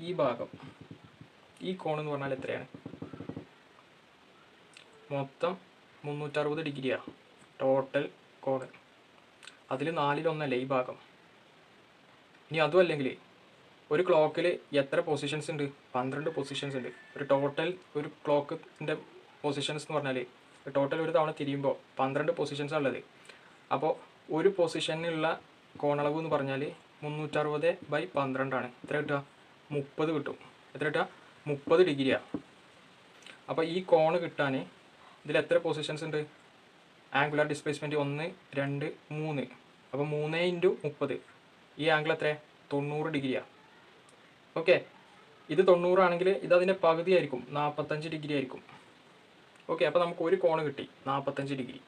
ഈ ഭാഗം, ഈ കോണെന്ന് പറഞ്ഞാൽ എത്രയാണ്? മൊത്തം 360 ഡിഗ്രിയാണ് ടോട്ടൽ കോണ്. അതിൽ 4/1 ഈ ഭാഗം. ഇനി അതും അല്ലെങ്കിൽ ഒരു ക്ലോക്കിൽ എത്ര പൊസിഷൻസ് ഉണ്ട്? 12 പൊസിഷൻസ് ഉണ്ട്. ഒരു ടോട്ടൽ ഒരു ക്ലോക്കിൻ്റെ പൊസിഷൻസ് എന്ന് പറഞ്ഞാൽ ടോട്ടൽ ഒരു തവണ തിരിയുമ്പോൾ 12 പൊസിഷൻസാണ് ഉള്ളത്. അപ്പോൾ ഒരു പൊസിഷനിലുള്ള കോണളവ് എന്ന് പറഞ്ഞാൽ 360/12 ആണ്. എത്ര കിട്ടുക? 30 കിട്ടും. എത്ര കിട്ടുക? 30 ഡിഗ്രിയാണ്. അപ്പോൾ ഈ കോണ് കിട്ടാൻ ഇതിൽ എത്ര പൊസിഷൻസ് ഉണ്ട്? Angular displacement 1, 2, 3. അപ്പോൾ 3 × 30, ഈ ആംഗിൾ എത്ര? 90 ഡിഗ്രിയാണ്. ഓക്കെ, ഇത് 90 ആണെങ്കിൽ ഇത് അതിൻ്റെ പകുതി ആയിരിക്കും, 45 ഡിഗ്രി ആയിരിക്കും. ഓക്കെ, അപ്പോൾ നമുക്ക് ഒരു കോണ് കിട്ടി 45 ഡിഗ്രി.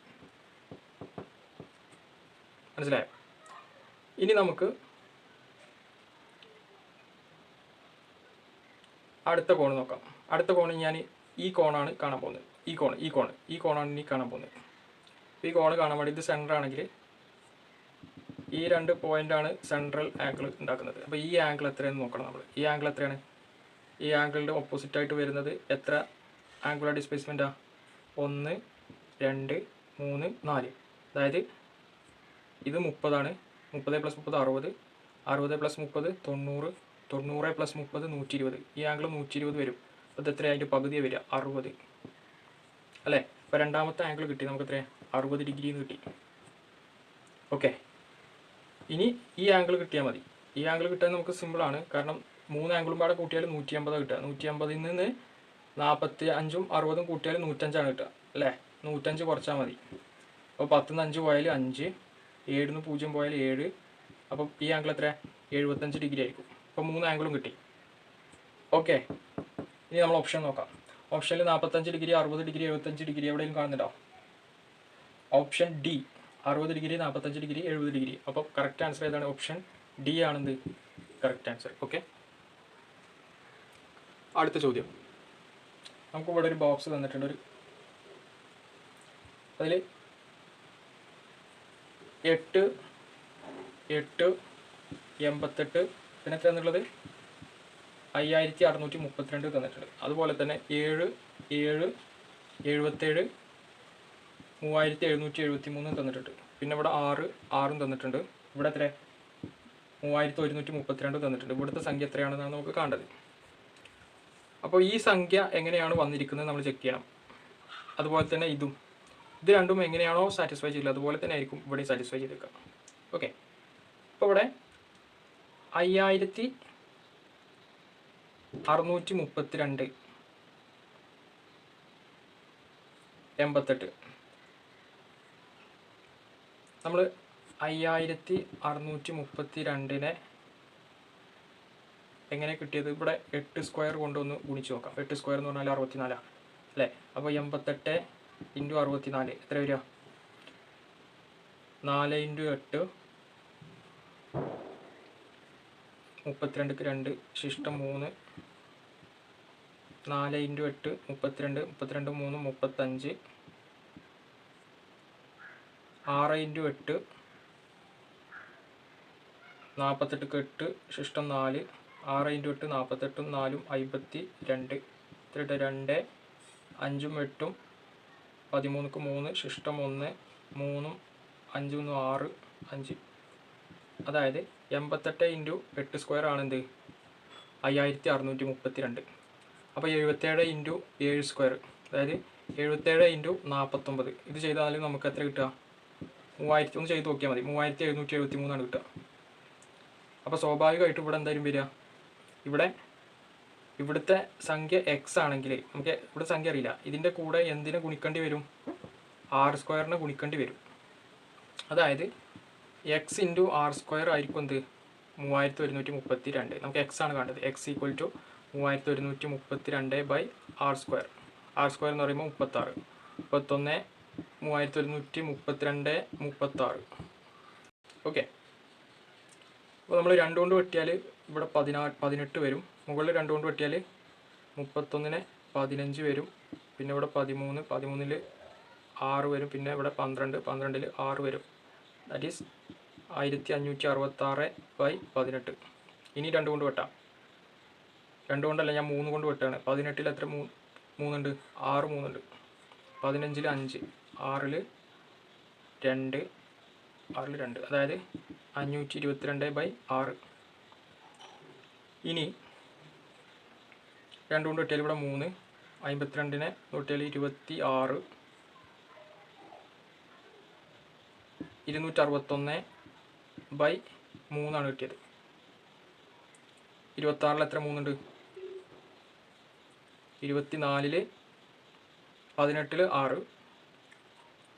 മനസ്സിലായോ? ഇനി നമുക്ക് അടുത്ത കോണ് നോക്കാം. അടുത്ത കോണ് ഞാൻ ഈ കോണാണ് കാണാൻ പോകുന്നത്. ഈ കോണാണ് ഇനി കാണാൻ പോകുന്നത്. ഈ കോണ് കാണാൻ വേണ്ടി ഇത് സെൻറ്റർ ആണെങ്കിൽ ഈ 2 പോയിൻ്റാണ് സെൻട്രൽ ആംഗിൾ ഉണ്ടാക്കുന്നത്. അപ്പോൾ ഈ ആംഗിൾ എത്രയെന്ന് നോക്കണം നമ്മൾ. ഈ ആംഗിൾ എത്രയാണ്? ഈ ആംഗിളിൻ്റെ ഓപ്പോസിറ്റായിട്ട് വരുന്നത് എത്ര ആംഗുലാർ ഡിസ്പ്ലേസ്മെൻറ്റാണ്? 1, 2, 3, 4. അതായത് ഇത് 30 ആണ്. 30 + 30 60, 60 + 30 90, 90 + 30 120. ഈ ആംഗിൾ 120 വരും. അപ്പോൾ ഇത് എത്രയാണ്? അതിൻ്റെ പകുതിയെ വരിക, 60 അല്ലേ. അപ്പോൾ രണ്ടാമത്തെ ആംഗിൾ കിട്ടി നമുക്ക്. എത്രയാണ്? 60 ഡിഗ്രി എന്ന് കിട്ടി. ഓക്കെ, ഇനി ഈ ആംഗിൾ കിട്ടിയാൽ മതി. ഈ ആംഗിൾ കിട്ടാൻ നമുക്ക് സിമ്പിളാണ്. കാരണം 3 ആംഗിളും പാടെ കൂട്ടിയാൽ 180 കിട്ടുക. 180ൽ നിന്ന് 45ഉം 60ഉം കൂട്ടിയാൽ 105 കിട്ടുക അല്ലേ. 105 കുറച്ചാൽ മതി. അപ്പോൾ 10 ന്ന് 5 പോയാൽ 5, 7 ന്ന് 0 പോയാൽ 7. അപ്പോൾ ഈ ആംഗിൾ എത്ര? 75 ഡിഗ്രി ആയിരിക്കും. അപ്പോൾ 3 ആംഗിളും കിട്ടി. ഓക്കെ, ഇനി നമ്മൾ ഓപ്ഷൻ നോക്കാം. ഓപ്ഷനിൽ 45 ഡിഗ്രി, 60 ഡിഗ്രി, 75 ഡിഗ്രി എവിടെയെങ്കിലും കാണുന്നുണ്ടോ? Option D, 60 degree, 45 degree, 70 degree. അപ്പോൾ കറക്റ്റ് ആൻസർ ഏതാണ്? ഓപ്ഷൻ ഡി ആണെന്ത് കറക്റ്റ് ആൻസർ. ഓക്കെ, അടുത്ത ചോദ്യം. നമുക്ക് ഇവിടെ ഒരു ബോക്സ് തന്നിട്ടുണ്ട്. അതിൽ 8, 8, 88, പിന്നെ എത്ര തന്നിട്ടുള്ളത്? 5632 തന്നിട്ടുണ്ട്. അതുപോലെ തന്നെ 7, 7, 77, 3773 തന്നിട്ടുണ്ട്. പിന്നെ ഇവിടെ 6, 6 തന്നിട്ടുണ്ട്. ഇവിടെ എത്ര? 3132 തന്നിട്ടുണ്ട്. ഇവിടുത്തെ സംഖ്യ എത്രയാണെന്നാണ് നമുക്ക് കാണേണ്ടത്. അപ്പോൾ ഈ സംഖ്യ എങ്ങനെയാണ് വന്നിരിക്കുന്നത് നമ്മൾ ചെക്ക് ചെയ്യണം. അതുപോലെ തന്നെ ഇത് രണ്ടും എങ്ങനെയാണോ സാറ്റിസ്ഫൈ ചെയ്യില്ല അതുപോലെ തന്നെ ആയിരിക്കും ഇവിടെ സാറ്റിസ്ഫൈ ചെയ്തേക്കുക. ഓക്കെ, അപ്പോൾ ഇവിടെ 5632 88. നമ്മൾ 5632 എങ്ങനെ കിട്ടിയത്? ഇവിടെ 8 സ്ക്വയർ കൊണ്ടൊന്ന് ഗുണിച്ച് നോക്കാം. 8 സ്ക്വയർ എന്ന് പറഞ്ഞാൽ 64 അല്ലേ. അപ്പോൾ 88 × 64 എത്ര വരിക? 4 × 8 32ക്ക് 2 ശിഷ്ടം 3, 4 × 8 32, 32 3 35, 6 × 8 48ക്ക് 8 ശിഷ്ടം 4, 6 × 8 48, 4 52, 2, 5 8 13ക്ക് 3 ശിഷ്ടം 1, 3 5 6 5. അതായത് 88 × 8 സ്ക്വയർ ആണെന്ത്? 5632. അപ്പോൾ 77 ഇൻറ്റു 7 സ്ക്വയർ, അതായത് 77 ഇൻറ്റു 49. ഇത് ചെയ്താൽ നമുക്ക് എത്ര കിട്ടുക? 3000. ഒന്ന് ചെയ്ത് നോക്കിയാൽ മതി. 3773 കിട്ടുക. അപ്പോൾ സ്വാഭാവികമായിട്ടും ഇവിടെ എന്തായാലും വരിക, ഇവിടുത്തെ സംഖ്യ എക്സ് ആണെങ്കിൽ നമുക്ക് ഇവിടെ സംഖ്യ അറിയില്ല. ഇതിൻ്റെ കൂടെ എന്തിനെ ഗുണിക്കേണ്ടി വരും? ആർ സ്ക്വയറിനെ ഗുണിക്കേണ്ടി വരും. അതായത് എക്സ് ഇൻറ്റു ആർ സ്ക്വയർ ആയിരിക്കും എന്ത്? 3132. നമുക്ക് എക്സ് ആണ് വേണ്ടത്. X equal to 3132 R square. R square എന്ന് പറയുമ്പോൾ 36. 31 3132 36. ഓക്കെ. അപ്പോൾ നമ്മൾ 2 കൊണ്ട് വെട്ടിയാൽ ഇവിടെ 18 വരും. മുകളിൽ 2 കൊണ്ട് വെട്ടിയാൽ 31 15 വരും. പിന്നെ ഇവിടെ 13, 13 6 വരും. പിന്നെ ഇവിടെ 12, 12 6 വരും. That is 1566/18. ഇനി 2 കൊണ്ട് വെട്ടാം. 2 കൊണ്ടല്ല, ഞാൻ 3 കൊണ്ട് വെട്ടാണ്. 18 എത്ര 3 ഉണ്ട്? 6 3 ഉണ്ട്. 15 5, 6 2, 6 2, അതായത് 522/6. ഇനി 2 കൊണ്ട് വെട്ടിയാൽ ഇവിടെ 3, 52 വെട്ടിയാൽ 26, 261/3 കിട്ടിയത്. 26 എത്ര 3 ഉണ്ട്? 24, 18 6,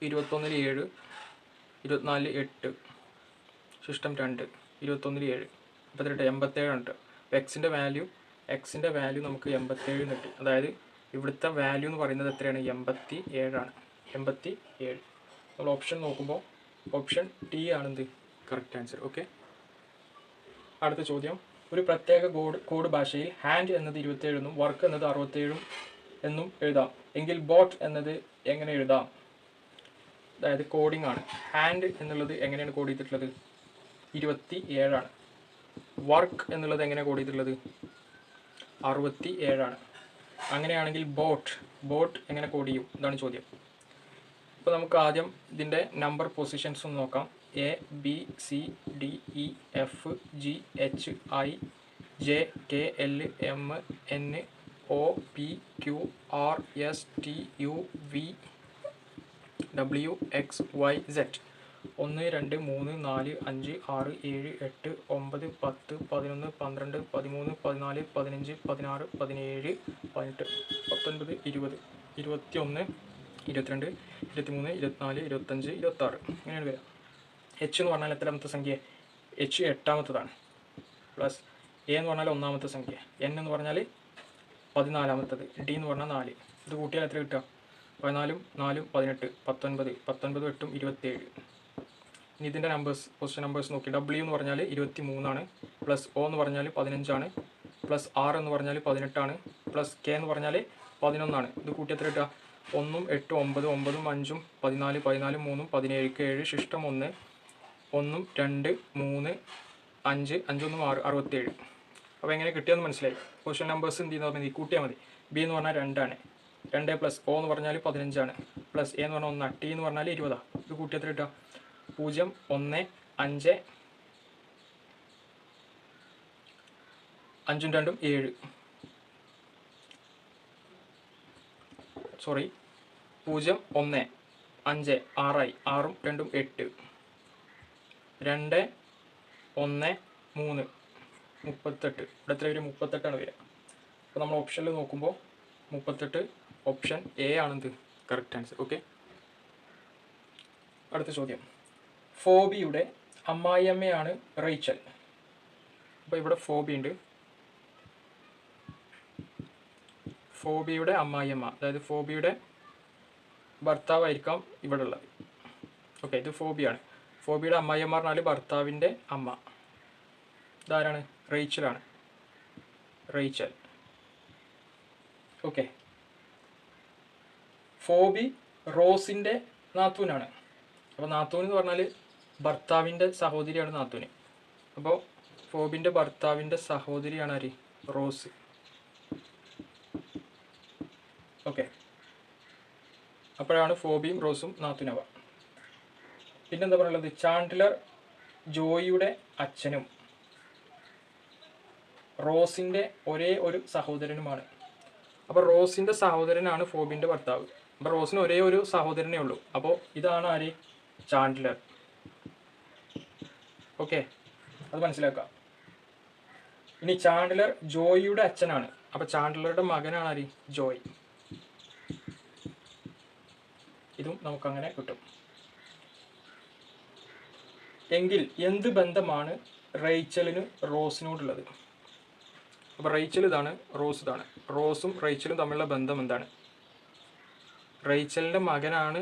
21 7, 24 8, ശിഷ്ടം 2, 21 7. അപ്പോൾ 87 ഉണ്ട്. അപ്പോൾ എക്സിൻ്റെ വാല്യൂ നമുക്ക് 87 കിട്ടി. അതായത് ഇവിടുത്തെ വാല്യൂ എന്ന് പറയുന്നത് എത്രയാണ്? 87 ആണ്. 87. നമ്മൾ ഓപ്ഷൻ നോക്കുമ്പോൾ ഓപ്ഷൻ ടി ആണെന്ത് കറക്റ്റ് ആൻസർ. ഓക്കെ. അടുത്ത ചോദ്യം. ഒരു പ്രത്യേക കോഡ് ഭാഷയിൽ ഹാൻഡ് എന്നത് 27 എന്നും വർക്ക് എന്നത് 67 എന്നും എഴുതാം എങ്കിൽ ബോട്ട് എന്നത് എങ്ങനെ എഴുതാം? അതായത് കോഡിംഗ് ആണ്. ഹാൻഡ് എന്നുള്ളത് എങ്ങനെയാണ് കോഡ് ചെയ്തിട്ടുള്ളത്? 27 ആണ്. വർക്ക് എന്നുള്ളത് എങ്ങനെയാണ് കോഡ് ചെയ്തിട്ടുള്ളത്? 67 ആണ്. അങ്ങനെയാണെങ്കിൽ ബോട്ട് എങ്ങനെ കോഡ് ചെയ്യും? ഇതാണ് ചോദ്യം. അപ്പോൾ നമുക്ക് ആദ്യം ഇതിൻ്റെ നമ്പർ പൊസിഷൻസ് ഒന്ന് നോക്കാം. A B C D E F G H I J K L M N O P Q R S T U V W X Y Z. 1 2 3 4 5 6 7 8 9 10 11 12 13 14 15 16 17 18 19 20 21 22 23 24 25 26 ഇങ്ങനെയാണ് വരിക. എച്ച് എന്ന് പറഞ്ഞാൽ എത്രാമത്തെ സംഖ്യ? എച്ച് 8ാമത്തതാണ്. പ്ലസ് എ എന്ന് പറഞ്ഞാൽ 1ാമത്തെ സംഖ്യ. എൻ എന്ന് പറഞ്ഞാൽ 14ാമത്തത്. ഡി എന്ന് പറഞ്ഞാൽ 4. ഇത് കൂട്ടിയാൽ എത്ര കിട്ടുക? 14 4 18 19 19 8 27. ഇനി ഇതിൻ്റെ പൊസിഷൻ നമ്പേഴ്സ് നോക്കി. ഡബ്ല്യു എന്ന് പറഞ്ഞാൽ 23 ആണ്. പ്ലസ് ഒ എന്ന് പറഞ്ഞാൽ 15 ആണ്. പ്ലസ് ആർ എന്ന് പറഞ്ഞാൽ 18 ആണ്. പ്ലസ് കെ എന്ന് പറഞ്ഞാൽ 11 ആണ്. ഇത് കൂട്ടി എത്ര കിട്ടുക? 1 8 9 9 5 14 14 3 17 7 ശിഷ്ടം 1 1 2 3 5 5 1 6 67. അപ്പോൾ എങ്ങനെ കിട്ടിയെന്ന് മനസ്സിലായി. പൊസിഷൻ നമ്പേഴ്സ് എന്ത് ചെയ്യുന്നത് മതി? കൂട്ടിയാൽ മതി. ബി എന്ന് പറഞ്ഞാൽ 2 ആണ്. 2 പ്ലസ് ഒ എന്ന് പറഞ്ഞാൽ 15 ആണ്. പ്ലസ് എ എന്ന് പറഞ്ഞാൽ 1, ടി എന്ന് പറഞ്ഞാൽ 20. ഇത് കൂട്ടി എത്ര കിട്ടുക? 0 1 5 5 2 7. സോറി 0 1 5 6 6 2 8 2 1 3 38. ഇവിടെ എത്ര വരും? 38 വരിക. അപ്പോൾ നമ്മൾ ഓപ്ഷനിൽ നോക്കുമ്പോൾ 38 ഓപ്ഷൻ എ ആണെന്ത് കറക്റ്റ് ആൻസർ. ഓക്കെ. അടുത്ത ചോദ്യം. ഫോബിയുടെ അമ്മായിയമ്മയാണ് റേച്ചൽ. അപ്പോൾ ഇവിടെ ഫോബി ഉണ്ട്. ഫോബിയുടെ അമ്മായിയമ്മ, അതായത് ഫോബിയുടെ ഭർത്താവായിരിക്കാം ഇവിടെ ഉള്ളത്. ഓക്കെ, ഇത് ഫോബിയാണ്. ഫോബിയുടെ അമ്മായിയമ്മ പറഞ്ഞാൽ ഭർത്താവിൻ്റെ അമ്മ. ഇതാരാണ്? റേച്ചലാണ്. റേച്ചൽ. ഓക്കെ. ഫോബി റോസിൻ്റെ നാത്തൂനാണ്. അപ്പോൾ നാത്തൂൻ എന്ന് പറഞ്ഞാൽ ഭർത്താവിൻ്റെ സഹോദരിയാണ് നാത്തൂന്. അപ്പോൾ ഫോബിൻ്റെ ഭർത്താവിൻ്റെ സഹോദരിയാണ് ആര്? റോസ്. ഓക്കെ. അപ്പോഴാണ് ഫോബിയും റോസും നാത്തൂനാവുക. പിന്നെന്താ പറയുള്ളത്? ചാൻഡലർ ജോയിയുടെ അച്ഛനും റോസിൻ്റെ ഒരേ ഒരു സഹോദരനുമാണ്. അപ്പോൾ റോസിൻ്റെ സഹോദരനാണ് ഫോബിൻ്റെ ഭർത്താവ്. അപ്പോൾ റോസിന് ഒരേ ഒരു സഹോദരനേ ഉള്ളൂ. അപ്പോൾ ഇതാണ് ആര്? ചാൻഡ്ലർ. ഓക്കെ, അത് മനസ്സിലാക്കാം. ഇനി ചാൻഡ്ലർ ജോയിയുടെ അച്ഛനാണ്. അപ്പോൾ ചാൻഡ്ലറുടെ മകനാണ് ആര്? ജോയ്. ഇതും നമുക്കങ്ങനെ കിട്ടും. എങ്കിൽ എന്ത് ബന്ധമാണ് റേച്ചലിന് റോസിനോടുള്ളത്? അപ്പോൾ റേച്ചൽ ഇതാണ്, റോസ് ഇതാണ്. റോസും റേച്ചലും തമ്മിലുള്ള ബന്ധം എന്താണ്? റേച്ചലിൻ്റെ മകനാണ്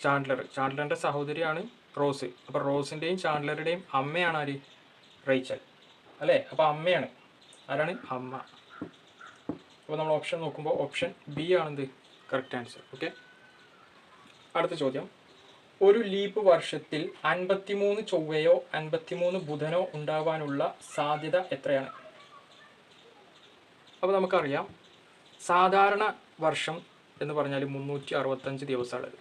ചാൻഡ്ലർ, ചാൻഡ്ലറിൻ്റെ സഹോദരിയാണ് റോസ്. അപ്പോൾ റോസിൻ്റെയും ചാൻഡ്ലറുടെയും അമ്മയാണ് ആര്? റേച്ചൽ അല്ലേ? അപ്പോൾ അമ്മയാണ്. ആരാണ്? അമ്മ. അപ്പോൾ നമ്മൾ ഓപ്ഷൻ നോക്കുമ്പോൾ ഓപ്ഷൻ ബി ആണെന്ത്? Correct answer. ഓക്കെ, അടുത്ത ചോദ്യം. ഒരു ലീപ്പ് വർഷത്തിൽ 53 ചൊവ്വയോ 53 ബുധനോ ഉണ്ടാവാനുള്ള സാധ്യത എത്രയാണ്? അപ്പോൾ നമുക്കറിയാം, സാധാരണ വർഷം എന്ന് പറഞ്ഞാൽ 365 ദിവസമുള്ളത്.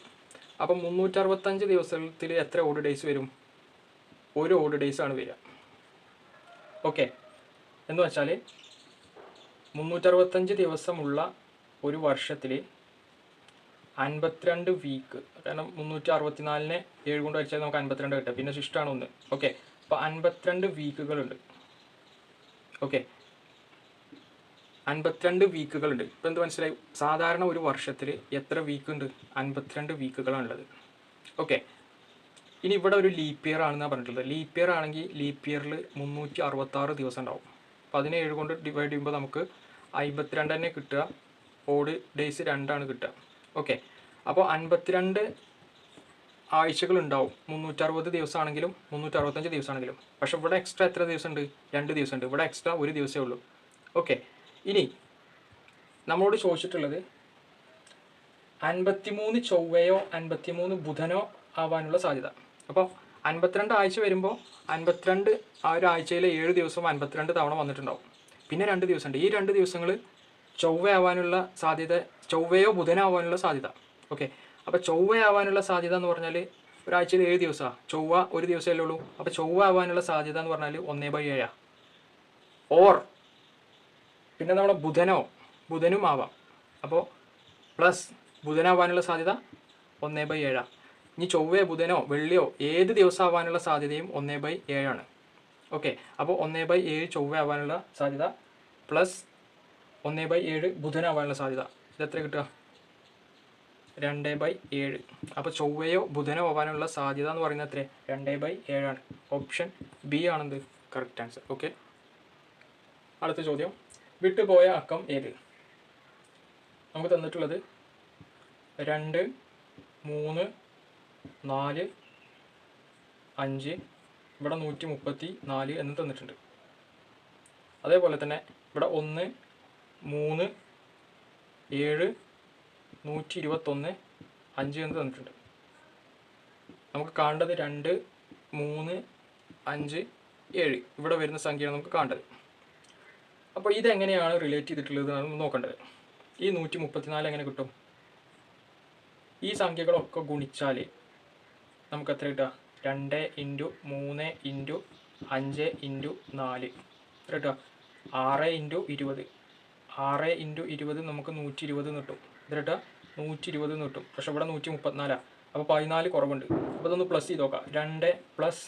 അപ്പം 365 ദിവസത്തിൽ എത്ര ഓഡ് ഡേയ്സ് വരും? ഒരു ഓഡ് ഡേയ്സ് ആണ് വരിക. ഓക്കെ, എന്ന് വെച്ചാൽ 365 ദിവസമുള്ള ഒരു വർഷത്തിൽ 52 വീക്ക്, കാരണം 364നെ 7 കൊണ്ട് വരച്ചാൽ നമുക്ക് 52 കിട്ടും, പിന്നെ ശിഷ്ടമാണ് 1. ഓക്കെ, അപ്പോൾ 52 വീക്കുകളുണ്ട്. ഓക്കെ, 52 വീക്കുകളുണ്ട്. ഇപ്പോൾ എന്ത് മനസ്സിലായി? സാധാരണ ഒരു വർഷത്തിൽ എത്ര വീക്ക് ഉണ്ട്? 52 വീക്കുകളാണുള്ളത്. ഓക്കെ, ഇനി ഇവിടെ ഒരു ലീപ്പ് ഇയർ ആണെന്നാണ് പറഞ്ഞിട്ടുള്ളത്. ലീപ്പ് ഇയർ ആണെങ്കിൽ ലീപ്പ് ഇയറിൽ 366 ദിവസം ഉണ്ടാവും. അപ്പോൾ അതിനെ 7 കൊണ്ട് ഡിവൈഡ് ചെയ്യുമ്പോൾ നമുക്ക് 52 തന്നെ കിട്ടുക. ഓഡ് ഡേയ്സ് 2 കിട്ടുക. ഓക്കെ, അപ്പോൾ 52 ആഴ്ചകളുണ്ടാവും. 360 ദിവസമാണെങ്കിലും 365 ദിവസമാണെങ്കിലും. പക്ഷെ ഇവിടെ എക്സ്ട്രാ എത്ര ദിവസമുണ്ട്? 2 ദിവസമുണ്ട്. ഇവിടെ എക്സ്ട്രാ 1 ദിവസമേ ഉള്ളൂ. ഓക്കെ, ഇനി നമ്മളോട് ചോദിച്ചിട്ടുള്ളത് 53 ചൊവ്വയോ 53 ബുധനോ ആവാനുള്ള സാധ്യത. അപ്പോൾ 52 ആഴ്ച വരുമ്പോൾ 52 ആ ഒരു ആഴ്ചയിലെ 7 ദിവസം 52 തവണ വന്നിട്ടുണ്ടാവും. പിന്നെ 2 ദിവസമുണ്ട്. ഈ 2 ദിവസങ്ങൾ ചൊവ്വയാവാനുള്ള സാധ്യത, ചൊവ്വയോ ബുധനാവാനുള്ള സാധ്യത. ഓക്കെ, അപ്പോൾ ചൊവ്വയാവാനുള്ള സാധ്യത എന്ന് പറഞ്ഞാൽ ഒരാഴ്ചയിൽ 7 ദിവസമാണ്. ചൊവ്വ ഒരു ദിവസമല്ലേ ഉള്ളൂ. അപ്പോൾ ചൊവ്വ ആവാനുള്ള സാധ്യത എന്ന് പറഞ്ഞാൽ 1/7. ഓർ പിന്നെ നമ്മുടെ ബുധനും ആവാം. അപ്പോൾ പ്ലസ് ബുധനാവാനുള്ള സാധ്യത 1/7. ഇനി ചൊവ്വയോ ബുധനോ വെള്ളിയോ ഏത് ദിവസം ആവാനുള്ള സാധ്യതയും 1/7 ആണ്. ഓക്കെ, അപ്പോൾ 1/7 ചൊവ്വ ആവാനുള്ള സാധ്യത പ്ലസ് 1/7 ബുധനാവാനുള്ള സാധ്യത. ഇതെത്ര കിട്ടുക? 2/7. അപ്പോൾ ചൊവ്വയോ ബുധനോ ആവാനുള്ള സാധ്യത എന്ന് പറയുന്നത് എത്ര? 2/7 ആണ്. ഓപ്ഷൻ ബി ആണെന്ത്? Correct answer. ഓക്കെ, അടുത്ത ചോദ്യം. വിട്ടുപോയ അക്കം ഏത്? നമുക്ക് തന്നിട്ടുള്ളത് 2, 3, 4, 5, ഇവിടെ 134 എന്ന് തന്നിട്ടുണ്ട്. അതേപോലെ തന്നെ ഇവിടെ 1, 3, 7, 121, 5 എന്ന് തന്നിട്ടുണ്ട്. നമുക്ക് കാണേണ്ടത് 2, 3, 5, 7 ഇവിടെ വരുന്ന സംഖ്യയാണ് നമുക്ക് കാണേണ്ടത്. അപ്പോൾ ഇതെങ്ങനെയാണ് റിലേറ്റ് ചെയ്തിട്ടുള്ളത് എന്നാണ് നോക്കേണ്ടത്. ഈ 134 എങ്ങനെ കിട്ടും? ഈ സംഖ്യകളൊക്കെ ഗുണിച്ചാൽ നമുക്ക് എത്ര കിട്ടുക? 2 × 3 × 5 × 4 എത്ര കിട്ടുക? 6 × 20. 6 × 20 നമുക്ക് 120 കിട്ടും. എത്ര കിട്ടുക? 120 കിട്ടും. പക്ഷെ ഇവിടെ 134. അപ്പോൾ 14 കുറവുണ്ട്. അപ്പോൾ ഇതൊന്ന് പ്ലസ് ചെയ്ത് നോക്കാം. 2 +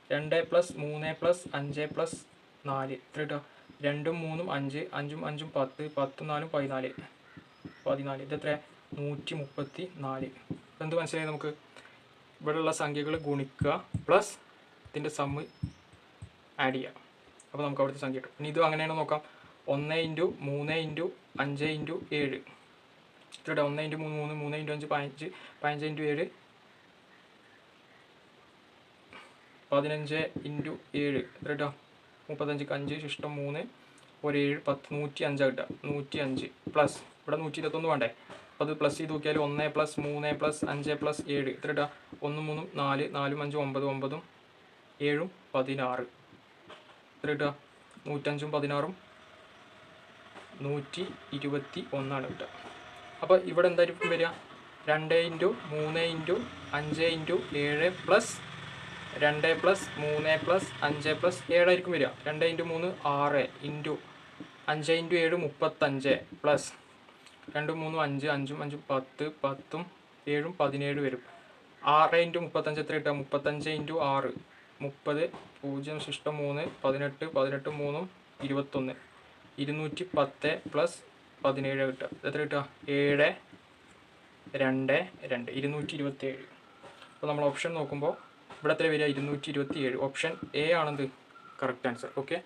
3 + 5 + 4 എത്ര കിട്ടുക? 2 ഉം 3 ഉം 5, 5 ഉം 5 ഉം 10, 10 4 14. ഇതെത്ര? 134. എന്ത് മനസ്സിലായി നമുക്ക്? ഇവിടെയുള്ള സംഖ്യകൾ ഗുണിക്കുക പ്ലസ് ഇതിൻ്റെ സമ്മ് ആഡ് ചെയ്യുക. അപ്പോൾ നമുക്ക് അവിടുത്തെ സംഖ്യ കിട്ടും. ഇനി ഇതും അങ്ങനെയാണ് നോക്കാം. 1 × 3 × 5 × 7 എത്ര? 1 × 3 3 × 5 15, 15 × 7 15 × 7 എത്ര? 35, 5 ശിഷ്ടം 3, 1 7 10, 105 കിട്ടുക. 105 പ്ലസ് ഇവിടെ 121 വേണ്ടേ? അപ്പോൾ അത് പ്ലസ് ചെയ്ത് നോക്കിയാൽ 1 + 3 + 5 + 7 എത്ര കിട്ടുക? 1 3 4, 4 5 9, 9 7 16 എത്ര കിട്ടുക? 105 16 121 ആണ് കിട്ടുക. അപ്പോൾ ഇവിടെ എന്തായിരിക്കും വരിക? 2 × 3 × 5 × 7 പ്ലസ് 2 + 3 + 5 + 7 ആയിരിക്കും വരിക. 2 × 3 6 × 5 ഇൻറ്റു 7 35 പ്ലസ് 2 3 5 5 5 10 10 7 17 വരും. 6 ഇൻറ്റു 35 എത്ര കിട്ടുക? 35 ഇൻറ്റു 6 30 0 ശിഷ്ടം 3 18 18 3 21 210 പ്ലസ് 17 കിട്ടുക. എത്ര കിട്ടുക? 7 2 2 227. അപ്പോൾ നമ്മൾ ഓപ്ഷൻ നോക്കുമ്പോൾ ഇവിടെ എത്ര വരിക? 227. ഓപ്ഷൻ എ ആണെന്ത് കറക്റ്റ് ആൻസർ. ഓക്കെ.